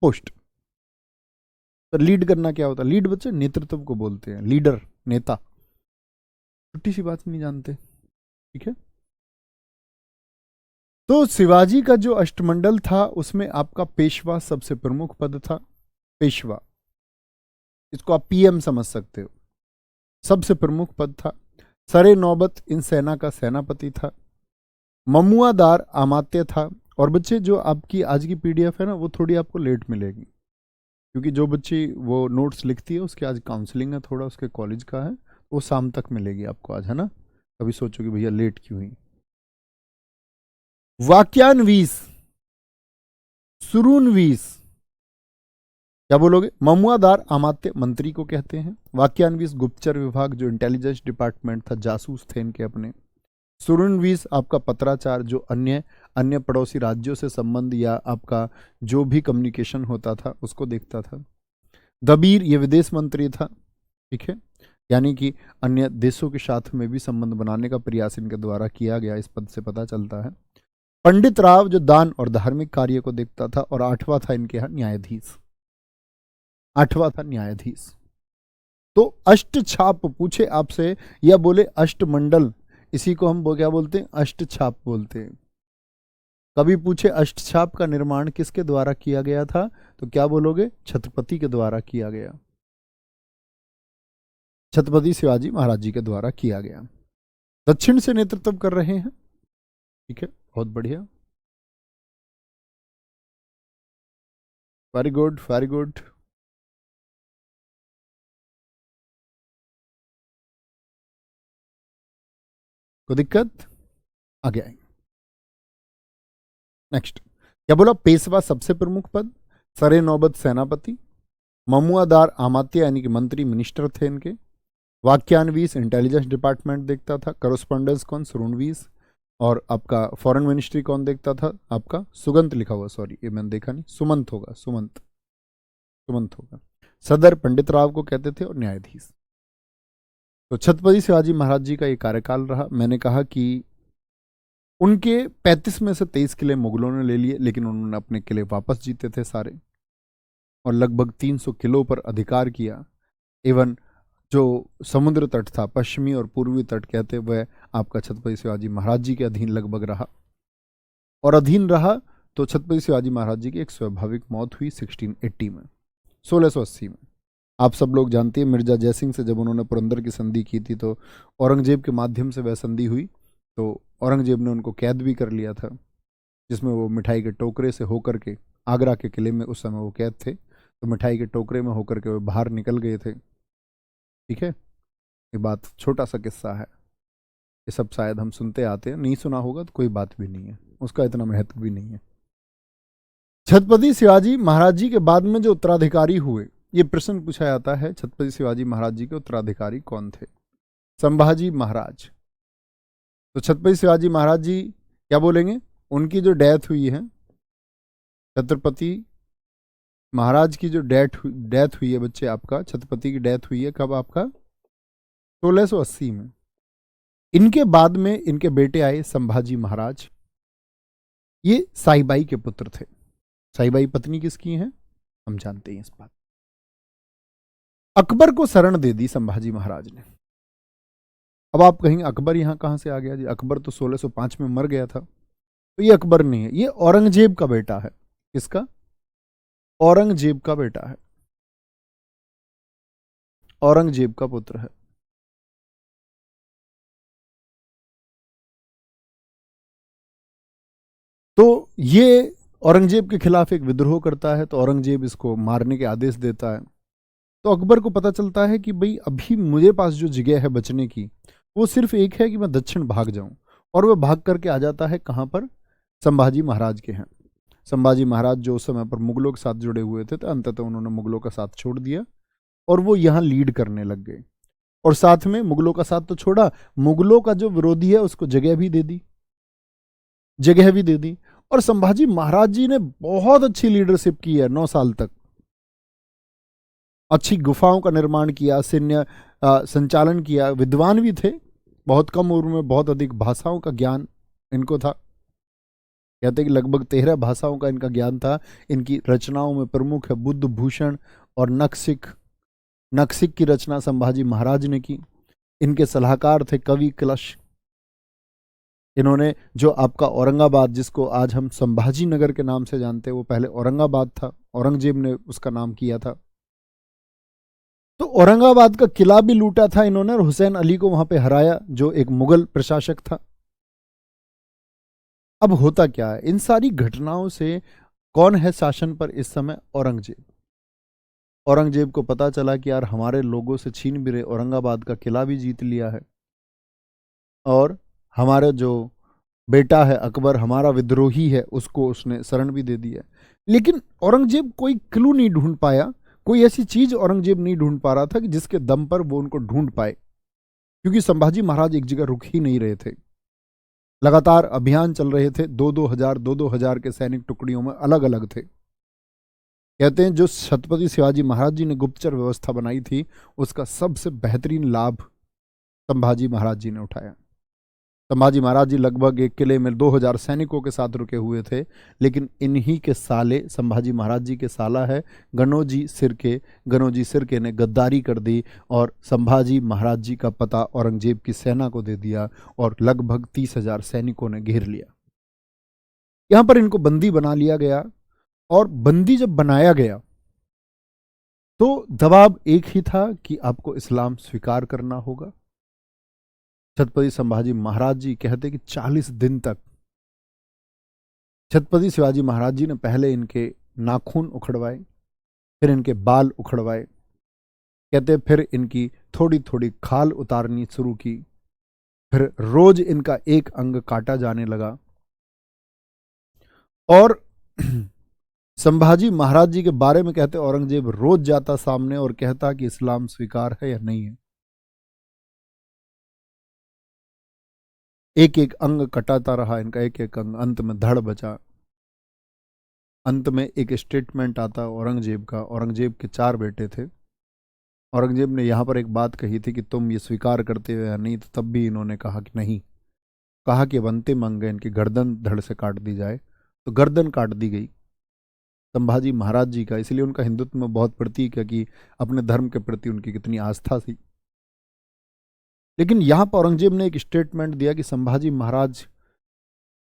पोस्ट तो लीड करना क्या होता है? लीड बच्चे नेतृत्व को बोलते हैं, लीडर, नेता। छोटी सी बात नहीं जानते। ठीक है। तो शिवाजी का जो अष्टमंडल था उसमें आपका पेशवा सबसे प्रमुख पद था। पेशवा, इसको आप पीएम समझ सकते हो, सबसे प्रमुख पद था। सरे नौबत इन सेना का सेनापति था। ममुआदार अमात्य था। और बच्चे जो आपकी आज की पीडीएफ है ना, वो थोड़ी आपको लेट मिलेगी, क्योंकि जो बच्ची वो नोट्स लिखती है उसकी आज काउंसलिंग है, थोड़ा उसके कॉलेज का है, वो शाम तक मिलेगी आपको आज, है ना। कभी सोचो कि भैया लेट क्यों हुई। वाक्यान्वीस, सुरूनवीस, क्या बोलोगे? ममुआदार अमात्य मंत्री को कहते हैं। वाक्यान्वीस गुप्तचर विभाग, जो इंटेलिजेंस डिपार्टमेंट था, जासूस थे इनके अपने। सुरूनवीस आपका पत्राचार, जो अन्य अन्य पड़ोसी राज्यों से संबंध या आपका जो भी कम्युनिकेशन होता था उसको देखता था। दबीर ये विदेश मंत्री था, ठीक है, यानी कि अन्य देशों के साथ में भी संबंध बनाने का प्रयास इनके द्वारा किया गया, इस पद से पता चलता है। पंडित राव जो दान और धार्मिक कार्य को देखता था। और आठवां था इनके यहाँ न्यायाधीश, आठवां था न्यायाधीश। तो अष्ट छाप पूछे आपसे या बोले अष्टमंडल, इसी को हम वो क्या बोलते हैं? अष्ट छाप बोलते हैं। कभी पूछे अष्ट छाप का निर्माण किसके द्वारा किया गया था, तो क्या बोलोगे? छत्रपति के द्वारा किया गया, छत्रपति शिवाजी महाराज जी के द्वारा किया गया। दक्षिण से नेतृत्व कर रहे हैं, ठीक है, बहुत बढ़िया, वेरी गुड वेरी गुड। कोई दिक्कत? आगे आएंगे। नेक्स्ट क्या बोला? पेशवा सबसे प्रमुख पद, सरे नौबत सेनापति, ममुआदार आमात्य यानी कि मंत्री मिनिस्टर थे इनके, वाक्यान्वीस इंटेलिजेंस डिपार्टमेंट देखता था, करस्पॉन्डेंस कौन? सुरूनवीस, और आपका फॉरेन मिनिस्ट्री कौन देखता था? आपका सुगंत लिखा हुआ, सॉरी ये मैंने देखा नहीं, सुमंत होगा, सुमंत, सुमंत होगा। सदर पंडित राव को कहते थे, और न्यायाधीश। तो छत्रपति शिवाजी महाराज जी का ये कार्यकाल रहा। मैंने कहा कि उनके 35 में से 23 किले मुगलों ने ले लिए, लेकिन उन्होंने अपने किले वापस जीते थे सारे, और लगभग 300 किलों पर अधिकार किया। एवं जो समुद्र तट था, पश्चिमी और पूर्वी तट कहते, वह आपका छत्रपति शिवाजी महाराज जी के अधीन लगभग रहा। और अधीन रहा तो छत्रपति शिवाजी महाराज जी की एक स्वाभाविक मौत हुई 1680 में, 1680 में। आप सब लोग जानते हैं मिर्जा जयसिंह से जब उन्होंने पुरंदर की संधि की थी, तो औरंगजेब के माध्यम से वह संधि हुई, तो औरंगजेब ने उनको कैद भी कर लिया था, जिसमें वो मिठाई के टोकरे से होकर के, आगरा के किले में उस समय वो कैद थे, तो मिठाई के टोकरे में होकर के वो बाहर निकल गए थे, ठीक है। ये बात छोटा सा किस्सा है, ये सब शायद हम सुनते आते हैं, नहीं सुना होगा तो कोई बात भी नहीं है, उसका इतना महत्व भी नहीं है। छत्रपति शिवाजी महाराज जी के बाद में जो उत्तराधिकारी हुए, ये प्रश्न पूछा जाता है, छत्रपति शिवाजी महाराज जी के उत्तराधिकारी कौन थे? संभाजी महाराज। तो छत्रपति शिवाजी महाराज जी क्या बोलेंगे? उनकी जो डेथ हुई है, छत्रपति महाराज की जो डेथ हुई है बच्चे, आपका छत्रपति की डेथ हुई है कब? आपका 1680 में। इनके बाद में इनके बेटे आए संभाजी महाराज, ये साईबाई के पुत्र थे। साईबाई पत्नी किसकी हैं हम जानते हैं इस बात। अकबर को शरण दे दी संभाजी महाराज ने। अब आप कहेंगे अकबर यहां कहां से आ गया जी? अकबर तो 1605 में मर गया था, तो ये अकबर नहीं है, ये औरंगजेब का बेटा है। किसका? औरंगजेब का बेटा है, औरंगजेब का पुत्र है। तो ये औरंगजेब के खिलाफ एक विद्रोह करता है, तो औरंगजेब इसको मारने के आदेश देता है। तो अकबर को पता चलता है कि भाई अभी मुझे पास जो जगह है बचने की, वो सिर्फ एक है कि मैं दक्षिण भाग जाऊं, और वह भाग करके आ जाता है कहां पर? संभाजी महाराज के हैं। संभाजी महाराज जो उस समय पर मुगलों के साथ जुड़े हुए थे, तो अंततः उन्होंने मुगलों का साथ छोड़ दिया और वो यहाँ लीड करने लग गए, और साथ में मुगलों का साथ तो छोड़ा, मुगलों का जो विरोधी है उसको जगह भी दे दी, जगह भी दे दी। और संभाजी महाराज जी ने बहुत अच्छी लीडरशिप की है 9 साल तक। अच्छी गुफाओं का निर्माण किया, सैन्य संचालन किया, विद्वान भी थे, बहुत कम उम्र में बहुत अधिक भाषाओं का ज्ञान इनको था। कहते हैं कि लगभग 13 भाषाओं का इनका ज्ञान था। इनकी रचनाओं में प्रमुख है बुद्ध भूषण और नक्सिक। नक्सिक की रचना संभाजी महाराज ने की। इनके सलाहकार थे कवि कलश। इन्होंने जो आपका औरंगाबाद, जिसको आज हम संभाजी नगर के नाम से जानते हैं, वो पहले औरंगाबाद था, औरंगजेब ने उसका नाम किया था। तो औरंगाबाद का किला भी लूटा था इन्होंने, और हुसैन अली को वहां पे हराया, जो एक मुगल प्रशासक था। अब होता क्या है, इन सारी घटनाओं से कौन है शासन पर इस समय? औरंगजेब। औरंगजेब को पता चला कि यार हमारे लोगों से छीन भी रहे, औरंगाबाद का किला भी जीत लिया है, और हमारे जो बेटा है अकबर, हमारा विद्रोही है, उसको उसने शरण भी दे दिया। लेकिन औरंगजेब कोई क्लू नहीं ढूंढ पाया, कोई ऐसी चीज औरंगजेब नहीं ढूंढ पा रहा था कि जिसके दम पर वो उनको ढूंढ पाए, क्योंकि संभाजी महाराज एक जगह रुक ही नहीं रहे थे। लगातार अभियान चल रहे थे, दो हजार के सैनिक टुकड़ियों में अलग अलग थे। कहते हैं जो छत्रपति शिवाजी महाराज जी ने गुप्तचर व्यवस्था बनाई थी, उसका सबसे बेहतरीन लाभ संभाजी महाराज जी ने उठाया। संभाजी महाराज जी लगभग एक किले में 2000 सैनिकों के साथ रुके हुए थे, लेकिन इन्हीं के साले, संभाजी महाराज जी के साला है गनोजी सिरके ने गद्दारी कर दी और संभाजी महाराज जी का पता औरंगजेब की सेना को दे दिया और लगभग 30,000 सैनिकों ने घेर लिया। यहां पर इनको बंदी बना लिया गया, और बंदी जब बनाया गया तो दबाव एक ही था कि आपको इस्लाम स्वीकार करना होगा। छत्रपति संभाजी महाराज जी कहते कि 40 दिन तक छत्रपति शिवाजी महाराज जी ने पहले इनके नाखून उखड़वाए, फिर इनके बाल उखड़वाए, कहते फिर इनकी थोड़ी थोड़ी खाल उतारनी शुरू की, फिर रोज इनका एक अंग काटा जाने लगा। और संभाजी महाराज जी के बारे में कहते औरंगजेब रोज जाता सामने और कहता कि इस्लाम स्वीकार है या नहीं है। एक एक अंग कटाता रहा इनका, एक एक अंग, अंत में धड़ बचा। अंत में एक स्टेटमेंट आता औरंगजेब का। औरंगजेब के 4 बेटे थे। औरंगजेब ने यहां पर एक बात कही थी कि तुम ये स्वीकार करते हो या नहीं, तो तब भी इन्होंने कहा कि नहीं। कहा कि अब अंतिम अंग है, इनकी गर्दन धड़ से काट दी जाए, तो गर्दन काट दी गई संभाजी महाराज जी का। इसलिए उनका हिंदुत्व में बहुत प्रतीक है कि अपने धर्म के प्रति उनकी कितनी आस्था थी। लेकिन यहां पर औरंगजेब ने एक स्टेटमेंट दिया कि संभाजी महाराज,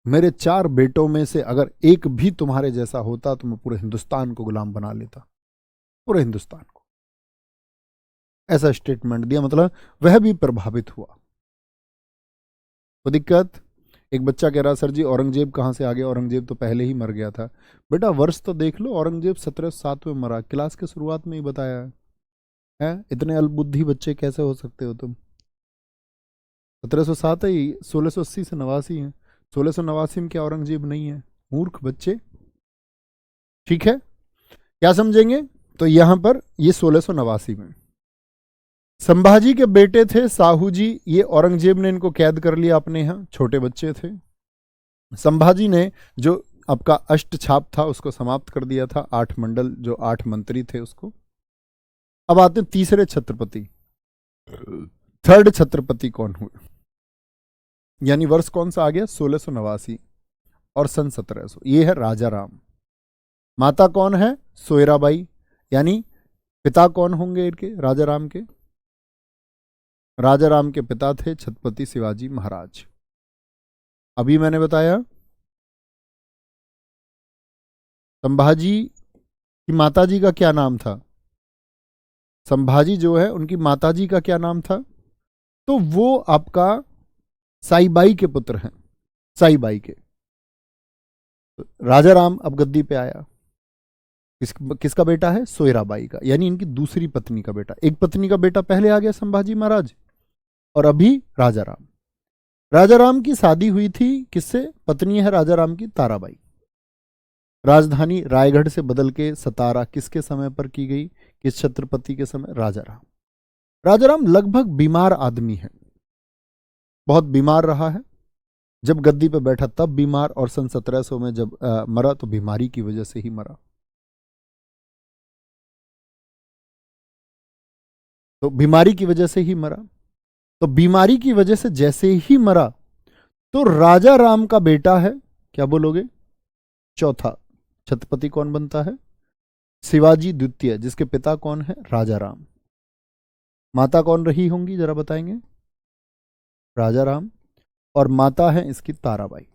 मेरे 4 बेटों में से अगर एक भी तुम्हारे जैसा होता तो मैं पूरे हिंदुस्तान को गुलाम बना लेता, पूरे हिंदुस्तान को। ऐसा स्टेटमेंट दिया, मतलब वह भी प्रभावित हुआ। तो दिक्कत, एक बच्चा कह रहा सर जी औरंगजेब कहां से आ गया, औरंगजेब तो पहले ही मर गया था। बेटा वर्ष तो देख लो, औरंगजेब 1707 में मरा, क्लास के शुरुआत में ही बताया है। इतने अल्पबुद्धि बच्चे कैसे हो सकते हो तुम? 1707 है, 1680 से 89 है। 1689 में क्या औरंगजेब नहीं है? मूर्ख बच्चे। ठीक है, क्या समझेंगे? तो यहां पर ये 1689 में संभाजी के बेटे थे साहू जी, ये औरंगजेब ने इनको कैद कर लिया अपने यहां, छोटे बच्चे थे। संभाजी ने जो आपका अष्ट छाप था उसको समाप्त कर दिया था, 8 मंडल, जो 8 मंत्री थे उसको। अब आते हैं तीसरे छत्रपति, थर्ड छत्रपति कौन हुए, यानी वर्ष कौन सा आ गया? 1689 और सन 1700। ये है राजा राम। माता कौन है? सोयराबाई। यानी पिता कौन होंगे इनके, राजा राम के? राजा राम के पिता थे छत्रपति शिवाजी महाराज। अभी मैंने बताया संभाजी की माताजी का क्या नाम था, संभाजी जो है उनकी माताजी का क्या नाम था? तो वो आपका साईबाई के पुत्र हैं, साईबाई के। राजा राम अब गद्दी पे आया, किसका बेटा है? सोयराबाई का, यानी इनकी दूसरी पत्नी का बेटा। एक पत्नी का बेटा पहले आ गया संभाजी महाराज, और अभी राजा राम। राजा राम की शादी हुई थी किससे? पत्नी है राजा राम की ताराबाई। राजधानी रायगढ़ से बदल के सतारा किसके समय पर की गई? किस छत्रपति के समय? राजा राम। राजा राम लगभग बीमार आदमी है, बहुत बीमार रहा है। जब गद्दी पर बैठा तब बीमार, और सन 1700 में जब मरा तो बीमारी की वजह से ही मरा। तो बीमारी की वजह से ही मरा। तो बीमारी की वजह से जैसे ही मरा तो राजा राम का बेटा है, क्या बोलोगे? चौथा छत्रपति कौन बनता है? शिवाजी द्वितीय, जिसके पिता कौन है? राजा राम। माता कौन रही होंगी जरा बताएंगे? राजा राम, और माता है इसकी ताराबाई।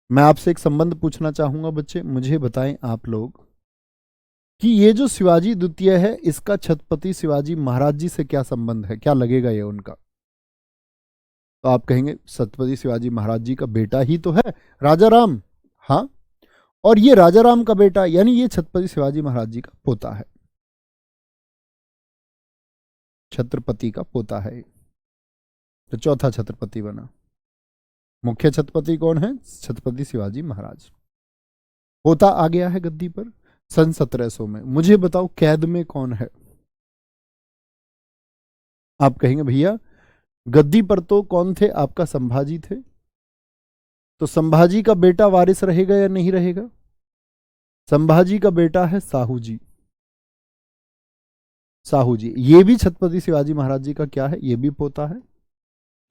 मैं आपसे एक संबंध पूछना चाहूंगा बच्चे, मुझे बताएं आप लोग कि ये जो शिवाजी द्वितीय है इसका छत्रपति शिवाजी महाराज जी से क्या संबंध है? क्या लगेगा ये उनका? तो आप कहेंगे छत्रपति शिवाजी महाराज जी का बेटा ही तो है राजा राम। हाँ, और ये राजा राम का बेटा, यानी ये छत्रपति शिवाजी महाराज जी का पोता है, छत्रपति का पोता है। तो चौथा छत्रपति बना। मुख्य छत्रपति कौन है? छत्रपति शिवाजी महाराज। पोता आ गया है गद्दी पर सन 1700 में। मुझे बताओ कैद में कौन है? आप कहेंगे भैया गद्दी पर तो कौन थे? आपका संभाजी थे। तो संभाजी का बेटा वारिस रहेगा या नहीं रहेगा? संभाजी का बेटा है साहू जी। साहू जी ये भी छत्रपति शिवाजी महाराज जी का क्या है? ये भी पोता है,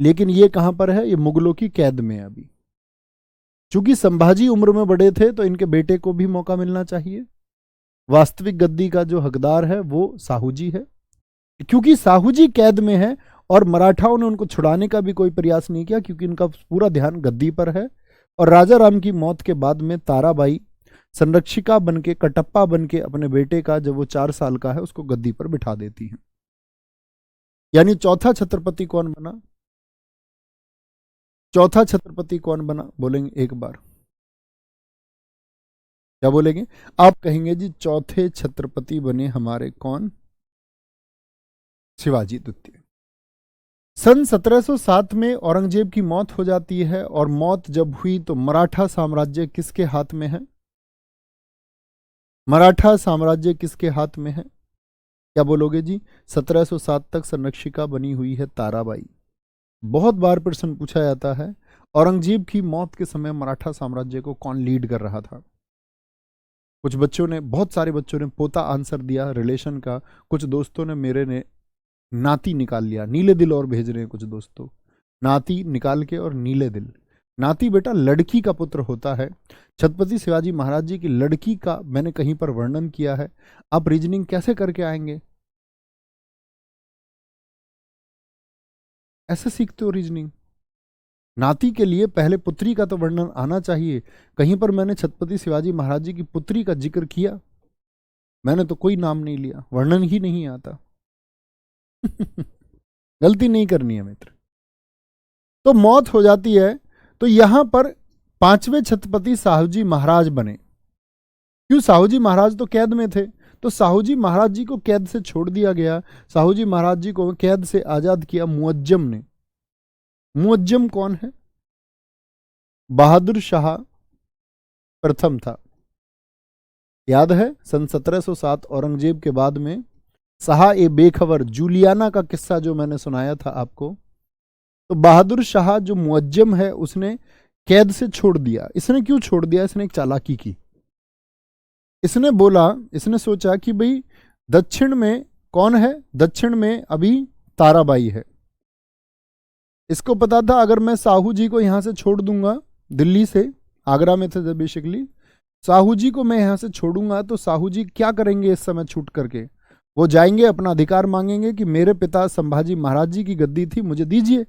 लेकिन ये कहां पर है? ये मुगलों की कैद में है अभी। चूंकि संभाजी उम्र में बड़े थे तो इनके बेटे को भी मौका मिलना चाहिए। वास्तविक गद्दी का जो हकदार है वो साहू जी है। क्योंकि साहू जी कैद में है और मराठाओं ने उनको छुड़ाने का भी कोई प्रयास नहीं किया, क्योंकि इनका पूरा ध्यान गद्दी पर है। और राजा राम की मौत के बाद में ताराबाई संरक्षिका बनके, कटप्पा बनके अपने बेटे का, जब वो 4 साल का है, उसको गद्दी पर बिठा देती हैं। यानी चौथा छत्रपति कौन बना? चौथा छत्रपति कौन बना? बोलेंगे एक बार, क्या बोलेंगे? आप कहेंगे जी चौथे छत्रपति बने हमारे कौन? शिवाजी द्वितीय। सन 1707 में औरंगजेब की मौत हो जाती है, और मौत जब हुई तो मराठा साम्राज्य किसके हाथ में है? मराठा साम्राज्य किसके हाथ में है? क्या बोलोगे जी? 1707 तक संरक्षिका बनी हुई है ताराबाई। बहुत बार प्रश्न पूछा जाता है औरंगजेब की मौत के समय मराठा साम्राज्य को कौन लीड कर रहा था? कुछ बच्चों ने, बहुत सारे बच्चों ने पोता आंसर दिया रिलेशन का। कुछ दोस्तों ने, मेरे ने नाती निकाल लिया। नीले दिल और भेज रहे हैं कुछ दोस्तों, नाती निकाल के और नीले दिल। नाती बेटा लड़की का पुत्र होता है। छत्रपति शिवाजी महाराज जी की लड़की का मैंने कहीं पर वर्णन किया है। आप रीजनिंग कैसे करके आएंगे? ऐसे सीखते हो रीजनिंग? नाती के लिए पहले पुत्री का तो वर्णन आना चाहिए। कहीं पर मैंने छत्रपति शिवाजी महाराज जी की पुत्री का जिक्र किया? मैंने तो कोई नाम नहीं लिया, वर्णन ही नहीं आता। गलती नहीं करनी है मित्र। तो मौत हो जाती है, तो यहां पर 5वें छत्रपति साहू जी महाराज बने। क्यों? साहू जी महाराज तो कैद में थे, तो साहू जी महाराज जी को कैद से छोड़ दिया गया। साहू जी महाराज जी को कैद से आजाद किया मुअज्जम ने। मुअज्जम कौन है? बहादुर शाह प्रथम था। याद है सन 1707 औरंगजेब के बाद में शाह ए बेखबर, जूलियाना का किस्सा जो मैंने सुनाया था आपको, तो बहादुर शाह जो मुअज्जम है उसने कैद से छोड़ दिया। इसने क्यों छोड़ दिया? इसने एक चालाकी की। इसने बोला, इसने सोचा कि भाई दक्षिण में कौन है? दक्षिण में अभी ताराबाई है। इसको पता था अगर मैं साहू जी को यहां से छोड़ दूंगा, दिल्ली से, आगरा में थे बेसिकली, साहू जी को मैं यहां से छोड़ूंगा तो साहू जी क्या करेंगे इस समय छूट करके? वो जाएंगे अपना अधिकार मांगेंगे कि मेरे पिता संभाजी महाराज जी की गद्दी थी, मुझे दीजिए।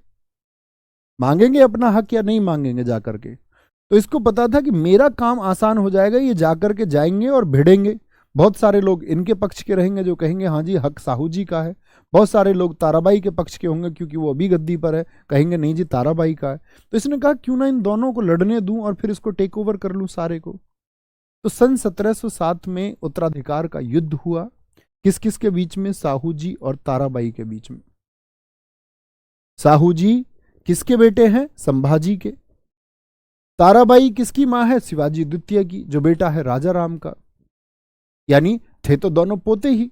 मांगेंगे अपना हक या नहीं मांगेंगे जाकर के? तो इसको पता था कि मेरा काम आसान हो जाएगा, ये जाकर के जाएंगे और भिड़ेंगे। बहुत सारे लोग इनके पक्ष के रहेंगे जो कहेंगे हाँ जी हक साहू जी का है। बहुत सारे लोग ताराबाई के पक्ष के होंगे क्योंकि वो अभी गद्दी पर है, कहेंगे नहीं जी ताराबाई का है। तो इसने कहा क्यों ना इन दोनों को लड़ने दूं और फिर इसको टेक ओवर कर लूं सारे को। तो सन 1707 में उत्तराधिकार का युद्ध हुआ। किस किस के बीच में? साहू जी और ताराबाई के बीच में। साहू जी किसके बेटे हैं? संभाजी के। ताराबाई किसकी मां है? शिवाजी द्वितीय की, जो बेटा है राजा राम का। यानी थे तो दोनों पोते ही,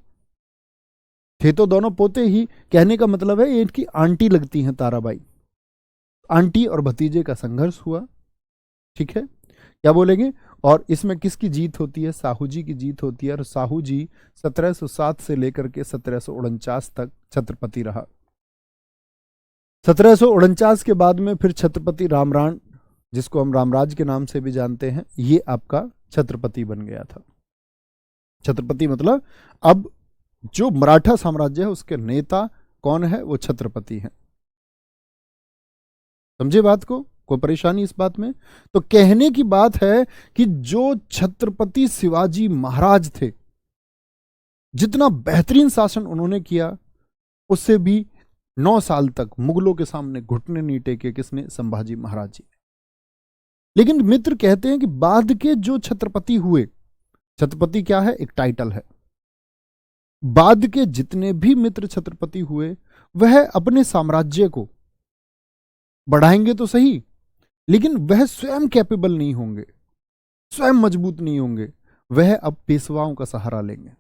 थे तो दोनों पोते ही। कहने का मतलब है ये इनकी आंटी लगती हैं ताराबाई। आंटी और भतीजे का संघर्ष हुआ। ठीक है, क्या बोलेंगे? और इसमें किसकी जीत होती है? साहू जी की जीत होती है। और साहू जी 1707 से लेकर के 1749 तक छत्रपति रहा। 1749 के बाद में फिर छत्रपति रामराण, जिसको हम रामराज के नाम से भी जानते हैं, ये आपका छत्रपति बन गया था। छत्रपति मतलब अब जो मराठा साम्राज्य है उसके नेता कौन है? वो छत्रपति हैं। समझे बात को? कोई परेशानी इस बात में? तो कहने की बात है कि जो छत्रपति शिवाजी महाराज थे, जितना बेहतरीन शासन उन्होंने किया, उससे भी 9 साल तक मुगलों के सामने घुटने नहीं टेके किसने? संभाजी महाराज जी। लेकिन मित्र कहते हैं कि बाद के जो छत्रपति हुए, छत्रपति क्या है? एक टाइटल है। बाद के जितने भी मित्र छत्रपति हुए वह अपने साम्राज्य को बढ़ाएंगे तो सही, लेकिन वह स्वयं कैपेबल नहीं होंगे, स्वयं मजबूत नहीं होंगे, वह अब पेशवाओं का सहारा लेंगे।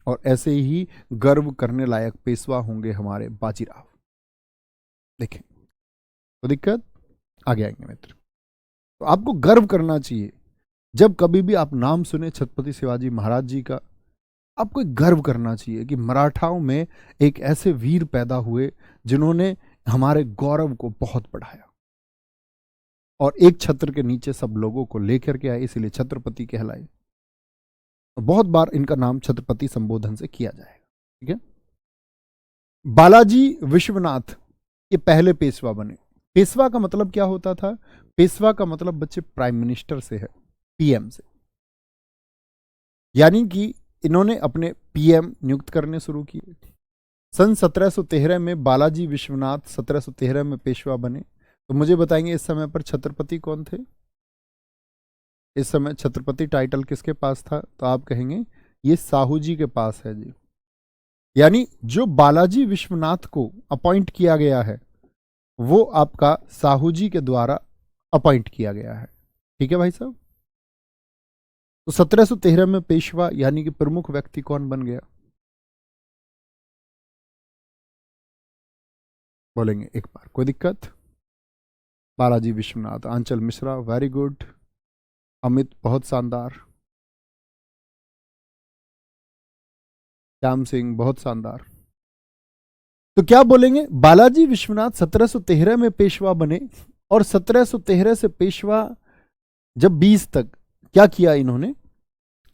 और ऐसे ही गर्व करने लायक पेशवा होंगे हमारे बाजीराव। देखें तो दिक्कत आगे आएंगे मित्र। तो आपको गर्व करना चाहिए जब कभी भी आप नाम सुने छत्रपति शिवाजी महाराज जी का, आपको एक गर्व करना चाहिए कि मराठाओं में एक ऐसे वीर पैदा हुए जिन्होंने हमारे गौरव को बहुत बढ़ाया और एक छत्र के नीचे सब लोगों को लेकर के आए, इसलिए छत्रपति कहलाए। तो बहुत बार इनका नाम छत्रपति संबोधन से किया जाएगा। ठीक है। बालाजी विश्वनाथ ये पहले पेशवा बने। पेशवा का मतलब क्या होता था? पेशवा का मतलब बच्चे प्राइम मिनिस्टर से है, पीएम से। यानी कि इन्होंने अपने पीएम नियुक्त करने शुरू किए। सन 1713 में बालाजी विश्वनाथ 1713 में पेशवा बने। तो मुझे बताएंगे इस समय पर छत्रपति कौन थे? इस समय छत्रपति टाइटल किसके पास था? तो आप कहेंगे ये साहू जी के पास है जी। यानी जो बालाजी विश्वनाथ को अपॉइंट किया गया है वो आपका साहू जी के द्वारा अपॉइंट किया गया है। ठीक है भाई साहब। तो 1713 में पेशवा यानी कि प्रमुख व्यक्ति कौन बन गया? बोलेंगे एक बार, कोई दिक्कत? बालाजी विश्वनाथ। आंचल मिश्रा वेरी गुड। अमित बहुत शानदार। श्याम सिंह बहुत शानदार। तो क्या बोलेंगे? बालाजी विश्वनाथ 1713 में पेशवा बने और 1713 से पेशवा जब 20 तक क्या किया इन्होंने?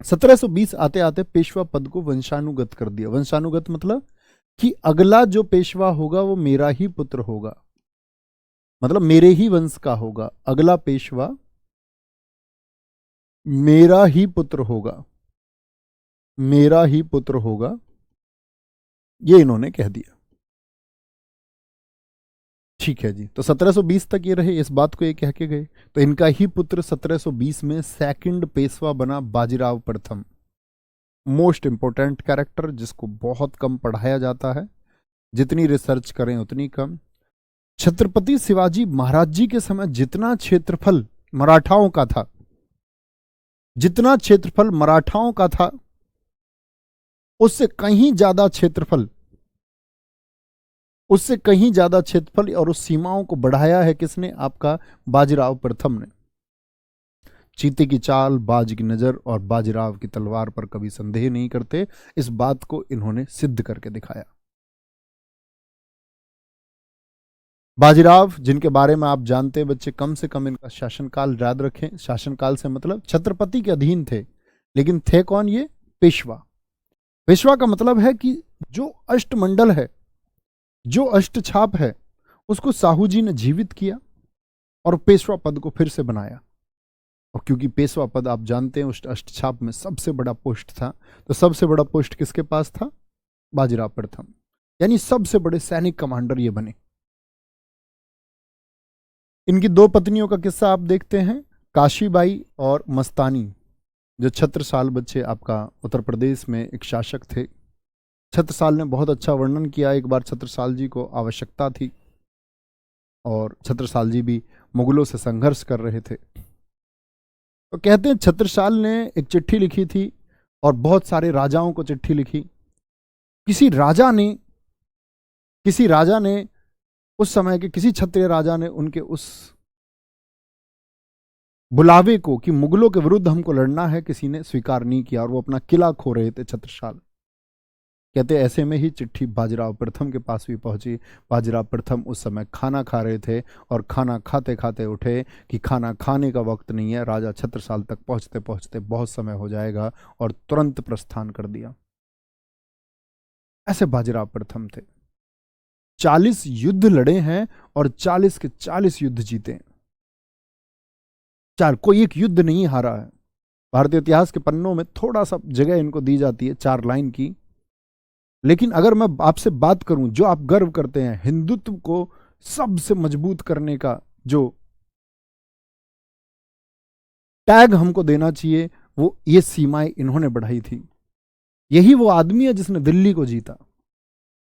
1720 आते आते पेशवा पद को वंशानुगत कर दिया। वंशानुगत मतलब कि अगला जो पेशवा होगा वो मेरा ही पुत्र होगा, मतलब मेरे ही वंश का होगा। अगला पेशवा मेरा ही पुत्र होगा, मेरा ही पुत्र होगा, ये इन्होंने कह दिया। ठीक है जी। तो 1720 तक ये रहे, इस बात को ये कह के गए। तो इनका ही पुत्र 1720 में सेकंड पेशवा बना बाजीराव प्रथम। मोस्ट इंपोर्टेंट कैरेक्टर जिसको बहुत कम पढ़ाया जाता है, जितनी रिसर्च करें उतनी कम। छत्रपति शिवाजी महाराज जी के समय जितना क्षेत्रफल मराठाओं का था, जितना क्षेत्रफल मराठाओं का था उससे कहीं ज्यादा क्षेत्रफल, उससे कहीं ज्यादा क्षेत्रफल और उस सीमाओं को बढ़ाया है किसने? आपका बाजीराव प्रथम ने। चीते की चाल, बाज की नजर और बाजीराव की तलवार पर कभी संदेह नहीं करते, इस बात को इन्होंने सिद्ध करके दिखाया। बाजीराव जिनके बारे में आप जानते हैं बच्चे, कम से कम इनका शासनकाल याद रखें। शासनकाल से मतलब छत्रपति के अधीन थे, लेकिन थे कौन? ये पेशवा। पेशवा का मतलब है कि जो अष्टमंडल है, जो अष्टछाप है, उसको साहू जी ने जीवित किया और पेशवा पद को फिर से बनाया। और क्योंकि पेशवा पद आप जानते हैं उस अष्टछाप में सबसे बड़ा पोस्ट था, तो सबसे बड़ा पोस्ट किसके पास था? बाजीराव प्रथम। यानी सबसे बड़े सैनिक कमांडर ये बने। इनकी दो पत्नियों का किस्सा आप देखते हैं, काशीबाई और मस्तानी, जो छत्रसाल बच्चे आपका उत्तर प्रदेश में एक शासक थे। छत्रसाल ने बहुत अच्छा वर्णन किया। एक बार छत्रसाल जी को आवश्यकता थी और छत्रसाल जी भी मुगलों से संघर्ष कर रहे थे। तो कहते हैं छत्रसाल ने एक चिट्ठी लिखी थी और बहुत सारे राजाओं को चिट्ठी लिखी। किसी राजा ने उस समय के किसी क्षत्रिय राजा ने उनके उस बुलावे को कि मुगलों के विरुद्ध हमको लड़ना है, किसी ने स्वीकार नहीं किया और वो अपना किला खो रहे थे छत्रसाल। कहते ऐसे में ही चिट्ठी बाजीराव प्रथम के पास भी पहुंची। बाजीराव प्रथम उस समय खाना खा रहे थे और खाना खाते खाते उठे कि खाना खाने का वक्त नहीं है, राजा छत्रसाल तक पहुंचते पहुंचते बहुत समय हो जाएगा, और तुरंत प्रस्थान कर दिया। ऐसे बाजीराव प्रथम थे। 40 युद्ध लड़े हैं और 40 के 40 युद्ध जीते। कोई एक युद्ध नहीं हारा है। भारतीय इतिहास के पन्नों में थोड़ा सा जगह इनको दी जाती है 4 लाइन की, लेकिन अगर मैं आपसे बात करूं जो आप गर्व करते हैं, हिंदुत्व को सबसे मजबूत करने का जो टैग हमको देना चाहिए, वो ये सीमाएं इन्होंने बढ़ाई थी। यही वो आदमी है जिसने दिल्ली को जीता,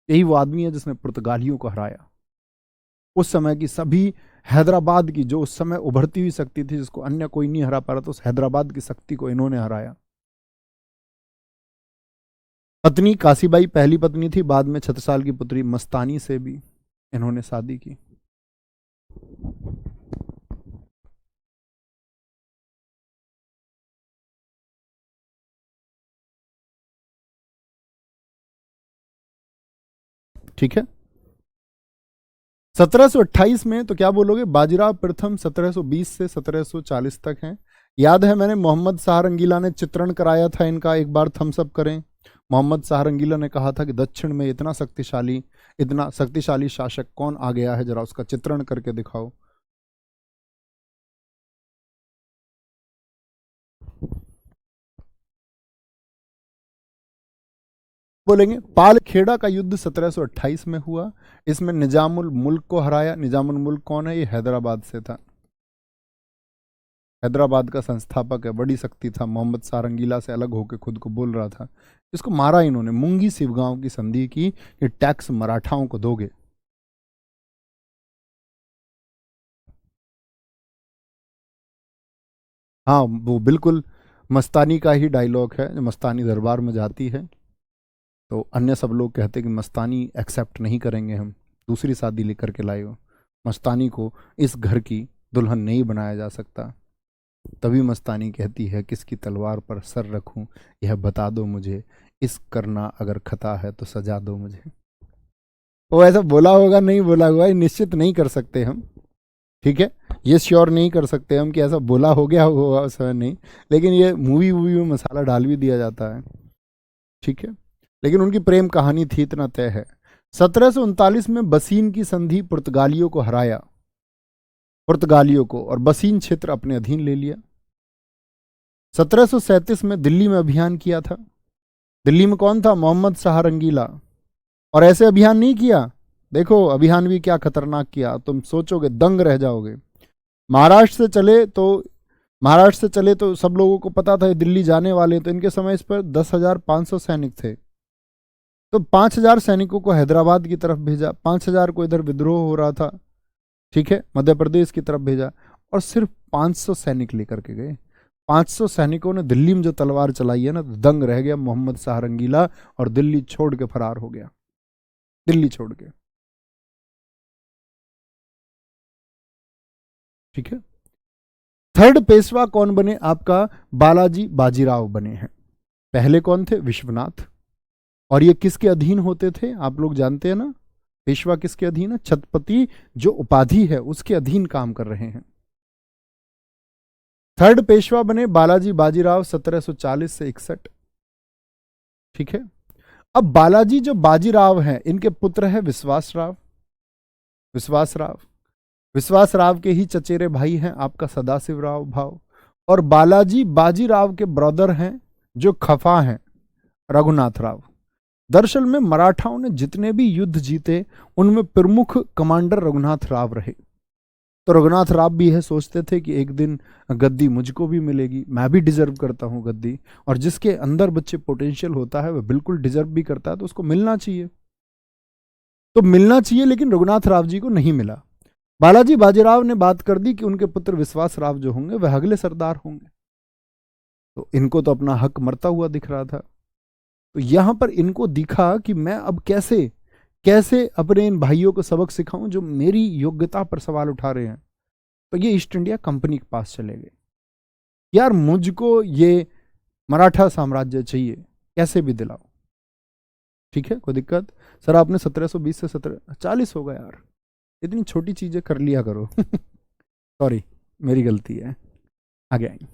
यही वो आदमी है जिसने पुर्तगालियों को हराया। उस समय की सभी हैदराबाद की जो उस समय उभरती हुई शक्ति थी, जिसको अन्य कोई नहीं हरा पा रहा था, उस हैदराबाद की शक्ति को इन्होंने हराया। पत्नी काशीबाई पहली पत्नी थी, बाद में छत्रसाल की पुत्री मस्तानी से भी इन्होंने शादी की। ठीक है। 1728 में तो क्या बोलोगे, बाजीराव प्रथम 1720 से 1740 तक हैं। याद है मैंने मोहम्मद शाह रंगीला ने चित्रण कराया था इनका, एक बार थम्स अप करें। मोहम्मद शाह रंगीला ने कहा था कि दक्षिण में इतना शक्तिशाली शासक कौन आ गया है, जरा उसका चित्रण करके दिखाओ। बोलेंगे पाल खेड़ा का युद्ध 1728 में हुआ। इसमें निजामुल मुल्क को हराया। निजामुल मुल्क कौन है, ये हैदराबाद से था, हैदराबाद का संस्थापक है, बड़ी शक्ति था, मोहम्मद शाह रंगीला से अलग होकर खुद को बोल रहा था। इसको मारा इन्होंने, मुंगी शिवगांव की संधि की कि टैक्स मराठाओं को दोगे। हाँ, वो बिल्कुल मस्तानी का ही डायलॉग है, जो मस्तानी दरबार में जाती है तो अन्य सब लोग कहते हैं कि मस्तानी एक्सेप्ट नहीं करेंगे, हम दूसरी शादी लेकर के लाए हो, मस्तानी को इस घर की दुल्हन नहीं बनाया जा सकता। तभी मस्तानी कहती है किसकी तलवार पर सर रखूं, यह बता दो मुझे, इस करना अगर खता है तो सजा दो मुझे। वो ऐसा बोला होगा नहीं बोला होगा ये निश्चित नहीं कर सकते हम, ठीक है, ये श्योर नहीं कर सकते हम कि ऐसा बोला हो गया होगा उस समय, नहीं, लेकिन ये मूवी वूवी में मसाला डाल भी दिया जाता है, ठीक है। लेकिन उनकी प्रेम कहानी थी, इतना तय है। 1739 में बसीन की संधि, पुर्तगालियों को हराया, पुर्तगालियों को, और बसीन क्षेत्र अपने अधीन ले लिया। 1737 में दिल्ली में अभियान किया था। दिल्ली में कौन था, मोहम्मद शाह रंगीला। और ऐसे अभियान नहीं किया, देखो अभियान भी क्या खतरनाक किया, तुम सोचोगे दंग रह जाओगे। महाराष्ट्र से चले तो सब लोगों को पता था ये दिल्ली जाने वाले, तो इनके समय इस पर 10,500 सैनिक थे। तो 5,000 सैनिकों को हैदराबाद की तरफ भेजा, 5,000 को इधर विद्रोह हो रहा था, ठीक है, मध्य प्रदेश की तरफ भेजा, और सिर्फ 500 सैनिक लेकर के गए। 500 सैनिकों ने दिल्ली में जो तलवार चलाई है ना, तो दंग रह गया मोहम्मद शाह रंगीला, और दिल्ली छोड़ के फरार हो गया, दिल्ली छोड़ के, ठीक है। थर्ड पेशवा कौन बने आपका, बालाजी बाजीराव बने हैं। पहले कौन थे, विश्वनाथ। और ये किसके अधीन होते थे, आप लोग जानते हैं ना, पेशवा किसके अधीन है, छत्रपति जो उपाधि है उसके अधीन काम कर रहे हैं। थर्ड पेशवा बने बालाजी बाजीराव 1740 से 61, ठीक है। अब बालाजी जो बाजीराव हैं, इनके पुत्र है विश्वासराव। विश्वासराव विश्वासराव के ही चचेरे भाई हैं आपका सदाशिव राव भाव। और बालाजी बाजीराव के ब्रदर हैं जो खफा हैं, रघुनाथ राव। दरअसल में मराठाओं ने जितने भी युद्ध जीते उनमें प्रमुख कमांडर रघुनाथ राव रहे। तो रघुनाथ राव भी यह सोचते थे कि एक दिन गद्दी मुझको भी मिलेगी, मैं भी डिजर्व करता हूं गद्दी, और जिसके अंदर बच्चे पोटेंशियल होता है वह बिल्कुल डिजर्व भी करता है, तो उसको मिलना चाहिए, तो मिलना चाहिए, लेकिन रघुनाथ राव जी को नहीं मिला। बालाजी बाजीराव ने बात कर दी कि उनके पुत्र विश्वास राव जो होंगे वह अगले सरदार होंगे। तो इनको तो अपना हक मरता हुआ दिख रहा था, तो यहां पर इनको दिखा कि मैं अब कैसे कैसे अपने इन भाइयों को सबक सिखाऊं जो मेरी योग्यता पर सवाल उठा रहे हैं। तो ये ईस्ट इंडिया कंपनी के पास चले गए, यार मुझको ये मराठा साम्राज्य चाहिए, कैसे भी दिलाओ, ठीक है, कोई दिक्कत। सर आपने 1720 से 1740 होगा यार, इतनी छोटी चीजें कर लिया करो सॉरी, मेरी गलती है, आगे आएंगे,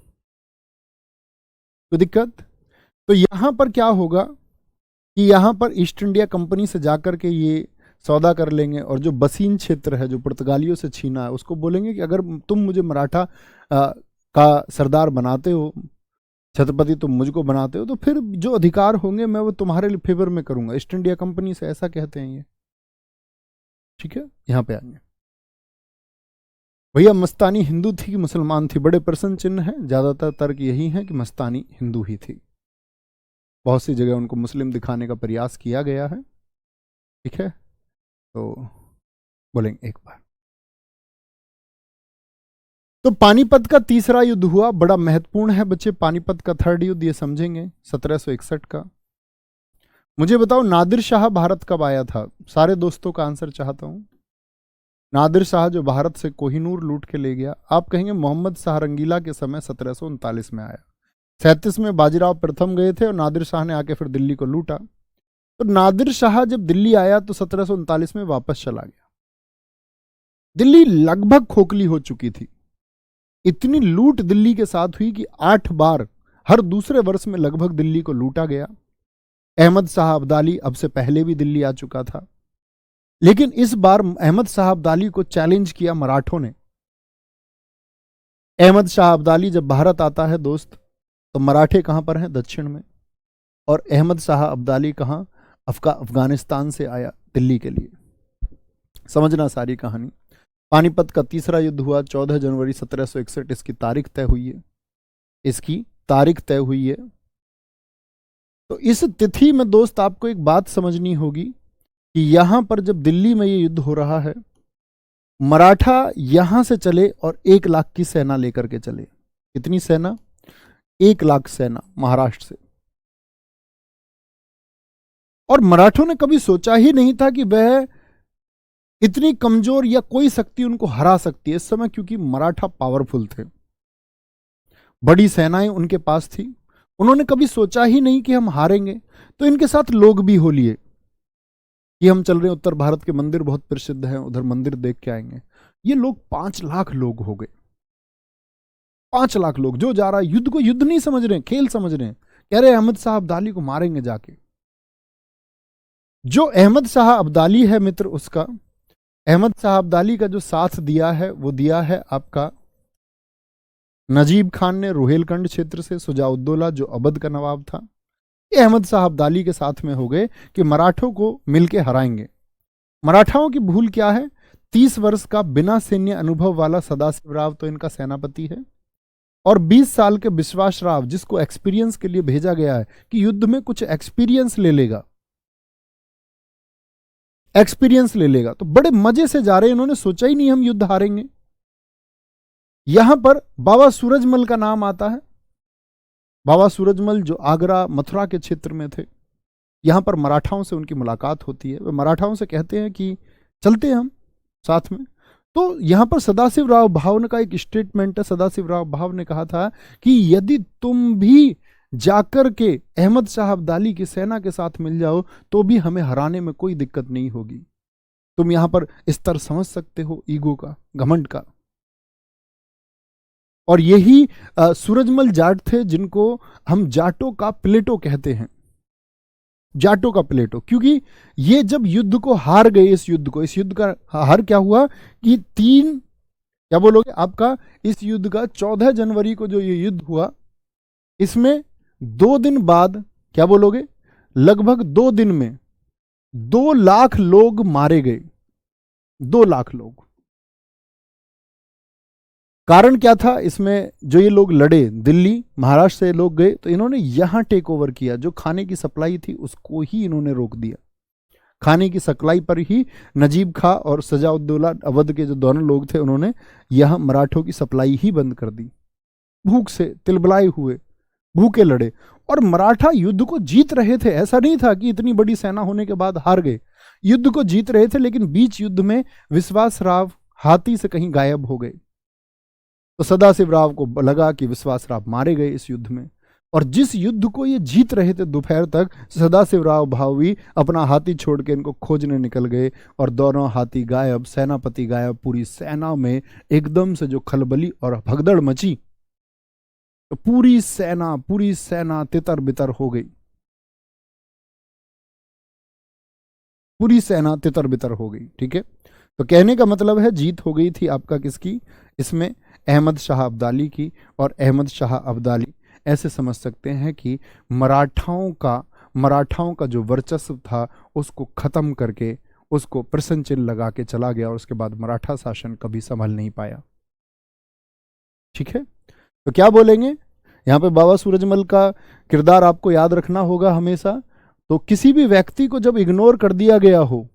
कोई दिक्कत। तो यहां पर क्या होगा कि यहां पर ईस्ट इंडिया कंपनी से जाकर के ये सौदा कर लेंगे, और जो बसीन क्षेत्र है जो पुर्तगालियों से छीना है उसको बोलेंगे कि अगर तुम मुझे मराठा का सरदार बनाते हो, छत्रपति तुम मुझको बनाते हो, तो फिर जो अधिकार होंगे मैं वो तुम्हारे फेवर में करूंगा, ईस्ट इंडिया कंपनी से ऐसा कहते हैं ये, ठीक है। यहां पे आएंगे भैया, मस्तानी हिंदू थी कि मुसलमान थी, बड़े प्रश्न चिन्ह है, ज्यादातर तर्क यही है कि मस्तानी हिंदू ही थी। बहुत सी जगह उनको मुस्लिम दिखाने का प्रयास किया गया है, ठीक है, तो बोलेंगे एक बार तो पानीपत का तीसरा युद्ध हुआ, बड़ा महत्वपूर्ण है बच्चे। पानीपत का थर्ड युद्ध ये समझेंगे 1761 का। मुझे बताओ नादिर शाह भारत कब आया था? सारे दोस्तों का आंसर चाहता हूं। नादिर शाह जो भारत से कोहिनूर लूट के ले गया, आप कहेंगे मोहम्मद शाह रंगीला के समय 1739 में आया। 37 में बाजीराव प्रथम गए थे और नादिर शाह ने आके फिर दिल्ली को लूटा। तो नादिर शाह जब दिल्ली आया तो 1739 में वापस चला गया। दिल्ली लगभग खोखली हो चुकी थी। इतनी लूट दिल्ली के साथ हुई कि 8 बार हर दूसरे वर्ष में लगभग दिल्ली को लूटा गया। अहमद शाह अब्दाली अब से पहले भी दिल्ली आ चुका था, लेकिन इस बार अहमद शाह अब्दाली को चैलेंज किया मराठों ने। अहमद शाह अब्दाली जब भारत आता है दोस्त, तो मराठे कहां पर हैं? दक्षिण में। और अहमद शाह अब्दाली कहां? अफगानिस्तान से आया दिल्ली के लिए। समझना सारी कहानी। पानीपत का तीसरा युद्ध हुआ 14 जनवरी 1761। इसकी तारीख तय हुई है, इसकी तारीख तय हुई है। तो इस तिथि में दोस्त आपको एक बात समझनी होगी कि यहां पर जब दिल्ली में ये युद्ध हो रहा है, मराठा यहां से चले और 1 लाख की सेना लेकर के चले। कितनी सेना? 1 लाख सेना महाराष्ट्र से। और मराठों ने कभी सोचा ही नहीं था कि वह इतनी कमजोर या कोई शक्ति उनको हरा सकती है इस समय, क्योंकि मराठा पावरफुल थे, बड़ी सेनाएं उनके पास थी। उन्होंने कभी सोचा ही नहीं कि हम हारेंगे। तो इनके साथ लोग भी हो लिए कि हम चल रहे हैं, उत्तर भारत के मंदिर बहुत प्रसिद्ध हैं, उधर मंदिर देख के आएंगे। ये लोग 5 लाख लोग हो गए। 5 लाख लोग जो जा रहा है, युद्ध को युद्ध नहीं समझ रहे, खेल समझ रहे हैं। कह रहे अहमद शाह अब्दाली को मारेंगे जाके। जो अहमद शाह अब्दाली है मित्र, उसका अहमद शाह अब्दाली का जो साथ दिया है वो दिया है आपका नजीब खान ने रोहेलखंड क्षेत्र से। सुजाउद्दौला जो अवध का नवाब था, ये अहमद शाह अब्दाली के साथ में हो गए कि मराठों को मिलके हराएंगे। मराठाओं की भूल क्या है? 30 वर्ष का बिना सैन्य अनुभव वाला सदाशिव राव तो इनका सेनापति है, और 20 साल के विश्वास राव, जिसको एक्सपीरियंस के लिए भेजा गया है कि युद्ध में कुछ एक्सपीरियंस ले लेगा, एक्सपीरियंस ले लेगा। तो बड़े मजे से जा रहे हैं, इन्होंने सोचा ही नहीं हम युद्ध हारेंगे। यहां पर बाबा सूरजमल का नाम आता है। बाबा सूरजमल जो आगरा मथुरा के क्षेत्र में थे, यहां पर मराठाओं से उनकी मुलाकात होती है। वे मराठाओं से कहते हैं कि चलते हैं हम साथ में। तो यहां पर सदाशिव राव भाव का एक स्टेटमेंट है। सदाशिव राव भाव ने कहा था कि यदि तुम भी जाकर के अहमद शाह अब्दाली की सेना के साथ मिल जाओ तो भी हमें हराने में कोई दिक्कत नहीं होगी। तुम यहां पर स्तर समझ सकते हो ईगो का, घमंड का। और यही सूरजमल जाट थे जिनको हम जाटों का प्लेटो कहते हैं। जाटों का प्लेटो, क्योंकि ये जब युद्ध को हार गए, इस युद्ध का हार क्या हुआ कि क्या बोलोगे आपका, इस युद्ध का 14 जनवरी को जो ये युद्ध हुआ, इसमें 2 दिन बाद, क्या बोलोगे, लगभग 2 दिन में 2 लाख लोग मारे गए। 2 लाख लोग। कारण क्या था इसमें? जो ये लोग लड़े, दिल्ली महाराष्ट्र से लोग गए, तो इन्होंने यहां टेक ओवर किया। जो खाने की सप्लाई थी उसको ही इन्होंने रोक दिया। खाने की सप्लाई पर ही नजीब खां और सजाउद्दौला अवध के जो दोनों लोग थे, उन्होंने यहां मराठों की सप्लाई ही बंद कर दी। भूख से तिलबलाए हुए, भूखे लड़े। और मराठा युद्ध को जीत रहे थे। ऐसा नहीं था कि इतनी बड़ी सेना होने के बाद हार गए, युद्ध को जीत रहे थे। लेकिन बीच युद्ध में विश्वास राव हाथी से कहीं गायब हो गए। तो सदाशिव राव को लगा कि विश्वास राव मारे गए इस युद्ध में। और जिस युद्ध को ये जीत रहे थे दोपहर तक, सदाशिव राव भावी अपना हाथी छोड़ के इनको खोजने निकल गए, और दोनों हाथी गायब, सेनापति गायब। पूरी सेना में एकदम से जो खलबली और भगदड़ मची, तो पूरी सेना तितर बितर हो गई। पूरी सेना तितर बितर हो गई। ठीक है, तो कहने का मतलब है जीत हो गई थी आपका किसकी? इसमें अहमद शाह अब्दाली की। और अहमद शाह अब्दाली ऐसे समझ सकते हैं कि मराठाओं का जो वर्चस्व था उसको खत्म करके, उसको प्रश्न चिन्ह लगा के चला गया, और उसके बाद मराठा शासन कभी संभल नहीं पाया। ठीक है, तो क्या बोलेंगे यहां पे? बाबा सूरजमल का किरदार आपको याद रखना होगा हमेशा। तो किसी भी व्यक्ति को जब इग्नोर कर दिया गया हो,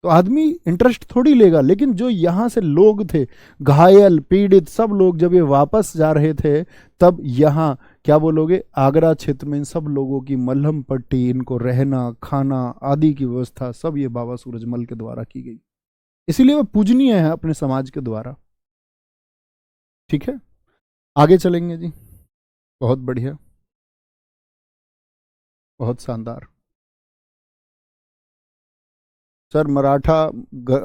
तो आदमी इंटरेस्ट थोड़ी लेगा। लेकिन जो यहाँ से लोग थे, घायल पीड़ित सब लोग, जब ये वापस जा रहे थे तब यहाँ क्या बोलोगे, आगरा क्षेत्र में इन सब लोगों की मलहम पट्टी, इनको रहना खाना आदि की व्यवस्था सब ये बाबा सूरजमल के द्वारा की गई। इसीलिए वो पूजनीय है अपने समाज के द्वारा। ठीक है, आगे चलेंगे जी। बहुत बढ़िया, बहुत शानदार। सर मराठा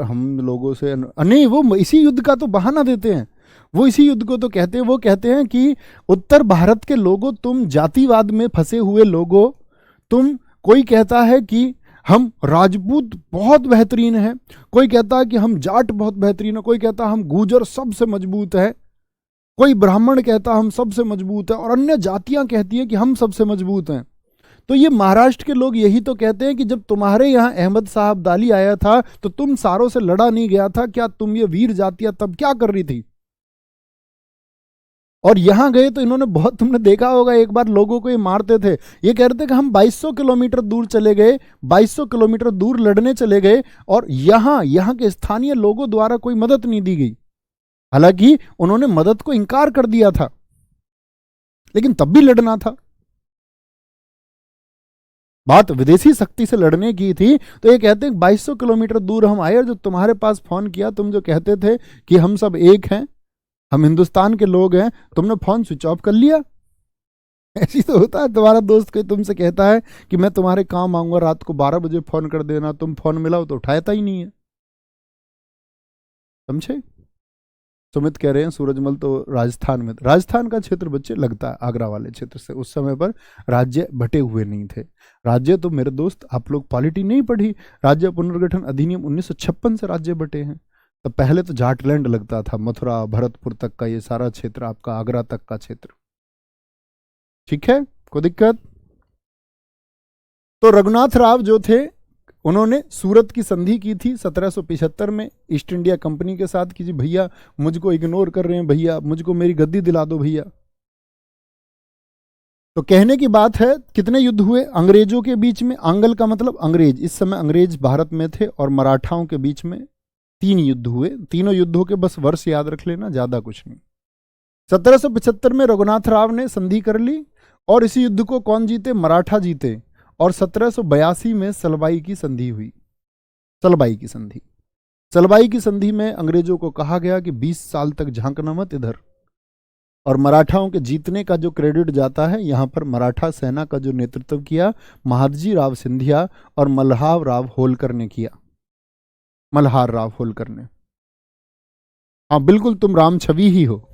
हम लोगों से नहीं, वो इसी युद्ध का तो बहाना देते हैं। वो इसी युद्ध को तो कहते हैं, वो कहते हैं कि उत्तर भारत के लोगों, तुम जातिवाद में फंसे हुए लोगों, तुम, कोई कहता है कि हम राजपूत बहुत बेहतरीन हैं, कोई कहता है कि हम जाट बहुत बेहतरीन है, कोई कहता है हम गुर्जर सबसे मजबूत है, कोई ब्राह्मण कहता हम सबसे मजबूत है, और अन्य जातियां कहती हैं कि हम सबसे मजबूत हैं। तो ये महाराष्ट्र के लोग यही तो कहते हैं कि जब तुम्हारे यहाँ अहमद साहब अब्दाली आया था तो तुम सारों से लड़ा नहीं गया था क्या? तुम ये वीर जातियां तब क्या कर रही थी? और यहां गए तो इन्होंने बहुत, तुमने देखा होगा एक बार लोगों को ये मारते थे, ये कह रहे थे कि हम 2200 किलोमीटर दूर चले गए, 2200 किलोमीटर दूर लड़ने चले गए, और यहां के स्थानीय लोगों द्वारा कोई मदद नहीं दी गई। हालांकि उन्होंने मदद को इंकार कर दिया था, लेकिन तब भी लड़ना था। बात विदेशी शक्ति से लड़ने की थी। तो ये कहते हैं 2200 किलोमीटर दूर हम आए, और जो तुम्हारे पास फोन किया, तुम जो कहते थे कि हम सब एक हैं, हम हिंदुस्तान के लोग हैं, तुमने फोन स्विच ऑफ कर लिया। ऐसी तो होता है, तुम्हारा दोस्त कोई तुमसे कहता है कि मैं तुम्हारे काम आऊंगा, रात को 12 बजे फोन कर देना, तुम फोन मिलाओ तो उठाता ही नहीं है। समझे? सुमित कह रहे हैं सूरजमल तो राजस्थान में, राजस्थान का क्षेत्र बच्चे लगता है आगरा वाले क्षेत्र से। उस समय पर राज्य बटे हुए नहीं थे। राज्य तो मेरे दोस्त, आप लोग पॉलिटी नहीं पढ़ी, राज्य पुनर्गठन अधिनियम 1956 से राज्य बटे हैं। तो पहले तो जाटलैंड लगता था, मथुरा भरतपुर तक का ये सारा क्षेत्र आपका, आगरा तक का क्षेत्र। ठीक है, कोई दिक्कत? तो रघुनाथ राव जो थे, उन्होंने सूरत की संधि की थी 1775 में ईस्ट इंडिया कंपनी के साथ कि जी भैया मुझको इग्नोर कर रहे हैं, भैया मुझको मेरी गद्दी दिला दो भैया। तो कहने की बात है, कितने युद्ध हुए अंग्रेजों के बीच में? आंगल का मतलब अंग्रेज, इस समय अंग्रेज भारत में थे, और मराठाओं के बीच में 3 युद्ध हुए। तीनों युद्धों के बस वर्ष याद रख लेना, ज्यादा कुछ नहीं। 1775 में रघुनाथ राव ने संधि कर ली, और इसी युद्ध को कौन जीते? मराठा जीते। और 1782 में सलबाई की संधि हुई। सलबाई की संधि, सलबाई की संधि में अंग्रेजों को कहा गया कि 20 साल तक झांकना मत इधर, और मराठाओं के जीतने का जो क्रेडिट जाता है यहां पर मराठा सेना का जो नेतृत्व किया महादजी राव सिंधिया और मल्हार राव होलकर ने किया। मल्हार राव होलकर ने। हाँ बिल्कुल, तुम राम छवि ही हो।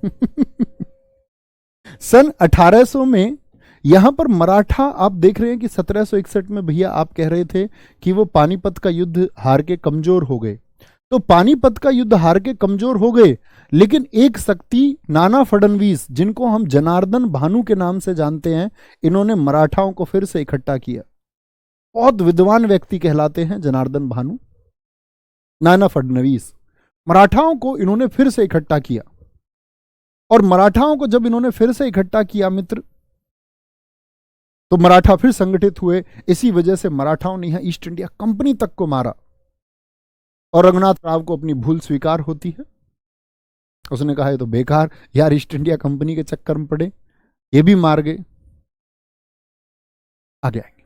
सन 1800 में यहां पर मराठा, आप देख रहे हैं कि 1761 में भैया आप कह रहे थे कि वो पानीपत का युद्ध हार के कमजोर हो गए। तो पानीपत का युद्ध हार के कमजोर हो गए, लेकिन एक शक्ति नाना फडणवीस, जिनको हम जनार्दन भानु के नाम से जानते हैं, इन्होंने मराठाओं को फिर से इकट्ठा किया। बहुत विद्वान व्यक्ति कहलाते हैं जनार्दन भानु, नाना फडणवीस। मराठाओं को इन्होंने फिर से इकट्ठा किया, और मराठाओं को जब इन्होंने फिर से इकट्ठा किया मित्र, तो मराठा फिर संगठित हुए। इसी वजह से मराठाओं ने यहां ईस्ट इंडिया कंपनी तक को मारा, और रघुनाथ राव को अपनी भूल स्वीकार होती है। उसने कहा है तो बेकार यार, ईस्ट इंडिया कंपनी के चक्कर में पड़े, ये भी मार गए। आगे आएंगे।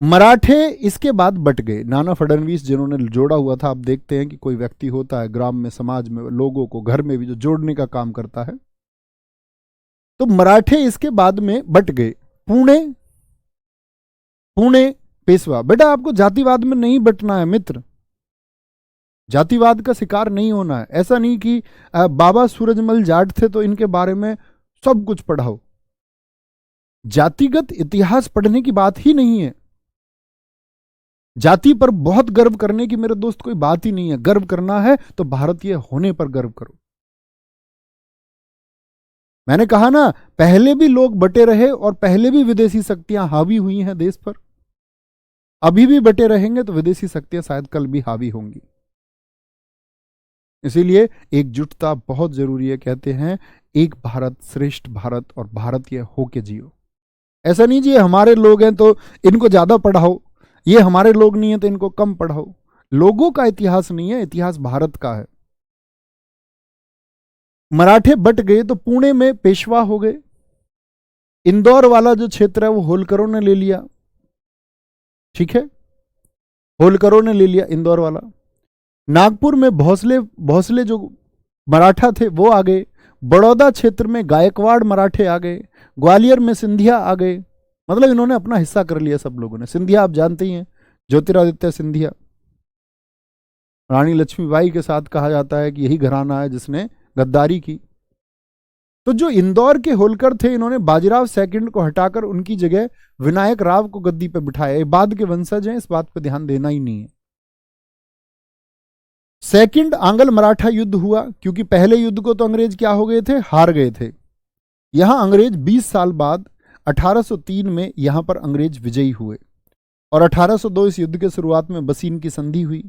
मराठे इसके बाद बट गए। नाना फडणवीस जिन्होंने जोड़ा हुआ था, आप देखते हैं कि कोई व्यक्ति होता है ग्राम में, समाज में, लोगों को घर में भी जो जोड़ने का काम करता है। तो मराठे इसके बाद में बट गए। पुणे पेशवा। बेटा आपको जातिवाद में नहीं बटना है मित्र, जातिवाद का शिकार नहीं होना है। ऐसा नहीं कि बाबा सूरजमल जाट थे तो इनके बारे में सब कुछ पढ़ाओ। जातिगत इतिहास पढ़ने की बात ही नहीं है। जाति पर बहुत गर्व करने की मेरे दोस्त कोई बात ही नहीं है। गर्व करना है तो भारतीय होने पर गर्व करो। मैंने कहा ना, पहले भी लोग बटे रहे और पहले भी विदेशी शक्तियां हावी हुई हैं देश पर, अभी भी बटे रहेंगे तो विदेशी शक्तियां शायद कल भी हावी होंगी। इसीलिए एकजुटता बहुत जरूरी है। कहते हैं एक भारत श्रेष्ठ भारत, और भारतीय होके जियो। ऐसा नहीं जी हमारे लोग हैं तो इनको ज्यादा पढ़ाओ, ये हमारे लोग नहीं है तो इनको कम पढ़ाओ। लोगों का इतिहास नहीं है, इतिहास भारत का है। मराठे बट गए तो पुणे में पेशवा हो गए। इंदौर वाला जो क्षेत्र है वो होलकरों ने ले लिया, ठीक है, होलकरों ने ले लिया इंदौर वाला। नागपुर में भोसले भोसले जो मराठा थे वो आ गए। बड़ौदा क्षेत्र में गायकवाड़ मराठे आ गए। ग्वालियर में सिंधिया आ गए। मतलब इन्होंने अपना हिस्सा कर लिया सब लोगों ने। सिंधिया आप जानते ही हैं, ज्योतिरादित्य सिंधिया। रानी लक्ष्मीबाई के साथ कहा जाता है कि यही घराना है जिसने गद्दारी की। तो जो इंदौर के होलकर थे, इन्होंने बाजीराव सेकंड को हटाकर उनकी जगह विनायक राव को गद्दी पर बिठाया। ये बाद के वंशज हैं, इस बात पर ध्यान देना ही नहीं है। सेकंड आंग्ल मराठा युद्ध हुआ, क्योंकि पहले युद्ध को तो अंग्रेज क्या हो गए थे, हार गए थे। यहां अंग्रेज 20 साल बाद 1803 में यहां पर अंग्रेज विजयी हुए और 1802 इस युद्ध के शुरुआत में बसीन की संधि हुई।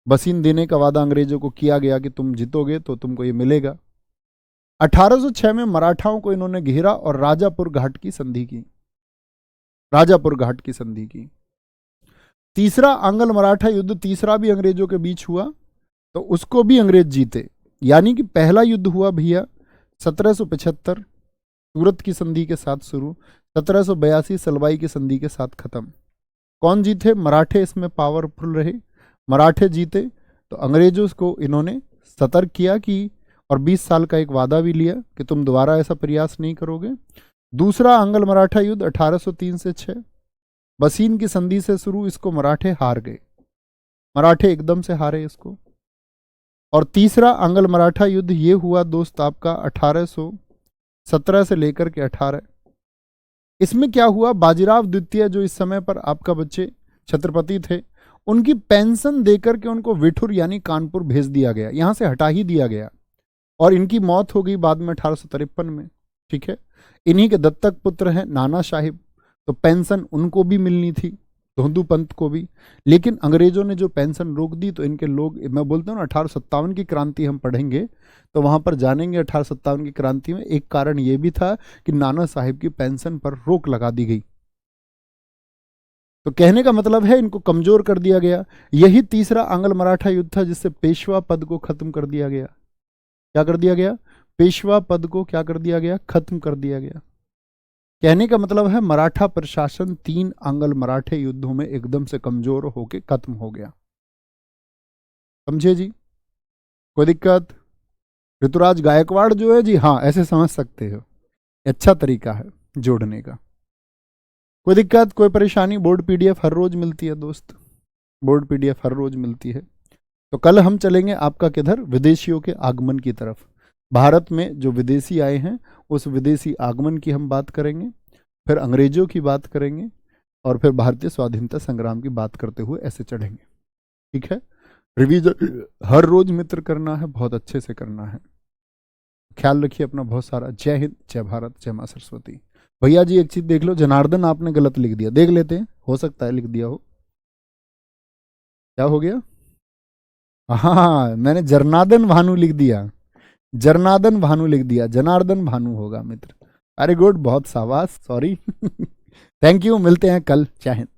बसीन देने का वादा अंग्रेजों को किया गया कि तुम जीतोगे तो तुमको ये मिलेगा। 1806 में मराठाओं को इन्होंने घेरा और राजापुर घाट की संधि की। राजापुर घाट की संधि की। तीसरा आंग्ल मराठा युद्ध, तीसरा भी अंग्रेजों के बीच हुआ, तो उसको भी अंग्रेज जीते। यानी कि पहला युद्ध हुआ भैया 1775 सूरत की संधि के साथ शुरू, 1782 सलवाई की संधि के साथ खत्म। कौन जीते? मराठे इसमें पावरफुल रहे, मराठे जीते। तो अंग्रेजों को इन्होंने सतर्क किया कि, और 20 साल का एक वादा भी लिया कि तुम दोबारा ऐसा प्रयास नहीं करोगे। दूसरा आंग्ल मराठा युद्ध 1803 से 6, बसीन की संधि से शुरू, इसको मराठे हार गए, मराठे एकदम से हारे इसको। और तीसरा आंग्ल मराठा युद्ध ये हुआ दोस्त आपका 1817 से लेकर के 18। इसमें क्या हुआ, बाजीराव द्वितीय जो इस समय पर आपका बच्चे छत्रपति थे, उनकी पेंशन देकर के उनको विठुर यानी कानपुर भेज दिया गया, यहां से हटा ही दिया गया। और इनकी मौत हो गई बाद में 1853 में, ठीक है। इन्हीं के दत्तक पुत्र हैं नाना साहिब, तो पेंशन उनको भी मिलनी थी, धोंदू पंत को भी। लेकिन अंग्रेजों ने जो पेंशन रोक दी, तो इनके लोग, मैं बोलता हूँ ना 1857 की क्रांति हम पढ़ेंगे तो वहां पर जानेंगे। 1857 की क्रांति में एक कारण यह भी था कि नाना साहिब की पेंशन पर रोक लगा दी गई। तो कहने का मतलब है इनको कमजोर कर दिया गया। यही तीसरा आंग्ल मराठा युद्ध था जिससे पेशवा पद को खत्म कर दिया गया। क्या कर दिया गया? पेशवा पद को क्या कर दिया गया? खत्म कर दिया गया। कहने का मतलब है मराठा प्रशासन 3 आंग्ल मराठे युद्धों में एकदम से कमजोर होकर खत्म हो गया। समझे जी? कोई दिक्कत? ऋतुराज गायकवाड़ जो है जी, हाँ ऐसे समझ सकते हो, अच्छा तरीका है जोड़ने का। कोई दिक्कत, कोई परेशानी? बोर्ड पीडीएफ हर रोज मिलती है दोस्त, बोर्ड पीडीएफ हर रोज मिलती है। तो कल हम चलेंगे आपका किधर? विदेशियों के आगमन की तरफ। भारत में जो विदेशी आए हैं उस विदेशी आगमन की हम बात करेंगे, फिर अंग्रेजों की बात करेंगे, और फिर भारतीय स्वाधीनता संग्राम की बात करते हुए ऐसे चढ़ेंगे। ठीक है, रिवीजन हर रोज मित्र करना है, बहुत अच्छे से करना है। ख्याल रखिए अपना बहुत सारा। जय हिंद, जय भारत, जय मां सरस्वती। भैया जी एक चीज देख लो, जनार्दन आपने गलत लिख दिया, देख लेते हैं, हो सकता है लिख दिया हो। क्या हो गया? हाँ मैंने जरनादन भानु लिख दिया, जरनादन भानु लिख दिया, जनार्दन भानु होगा मित्र। वेरी गुड, बहुत शाबाश, सॉरी। थैंक यू, मिलते हैं कल, जय हिंद।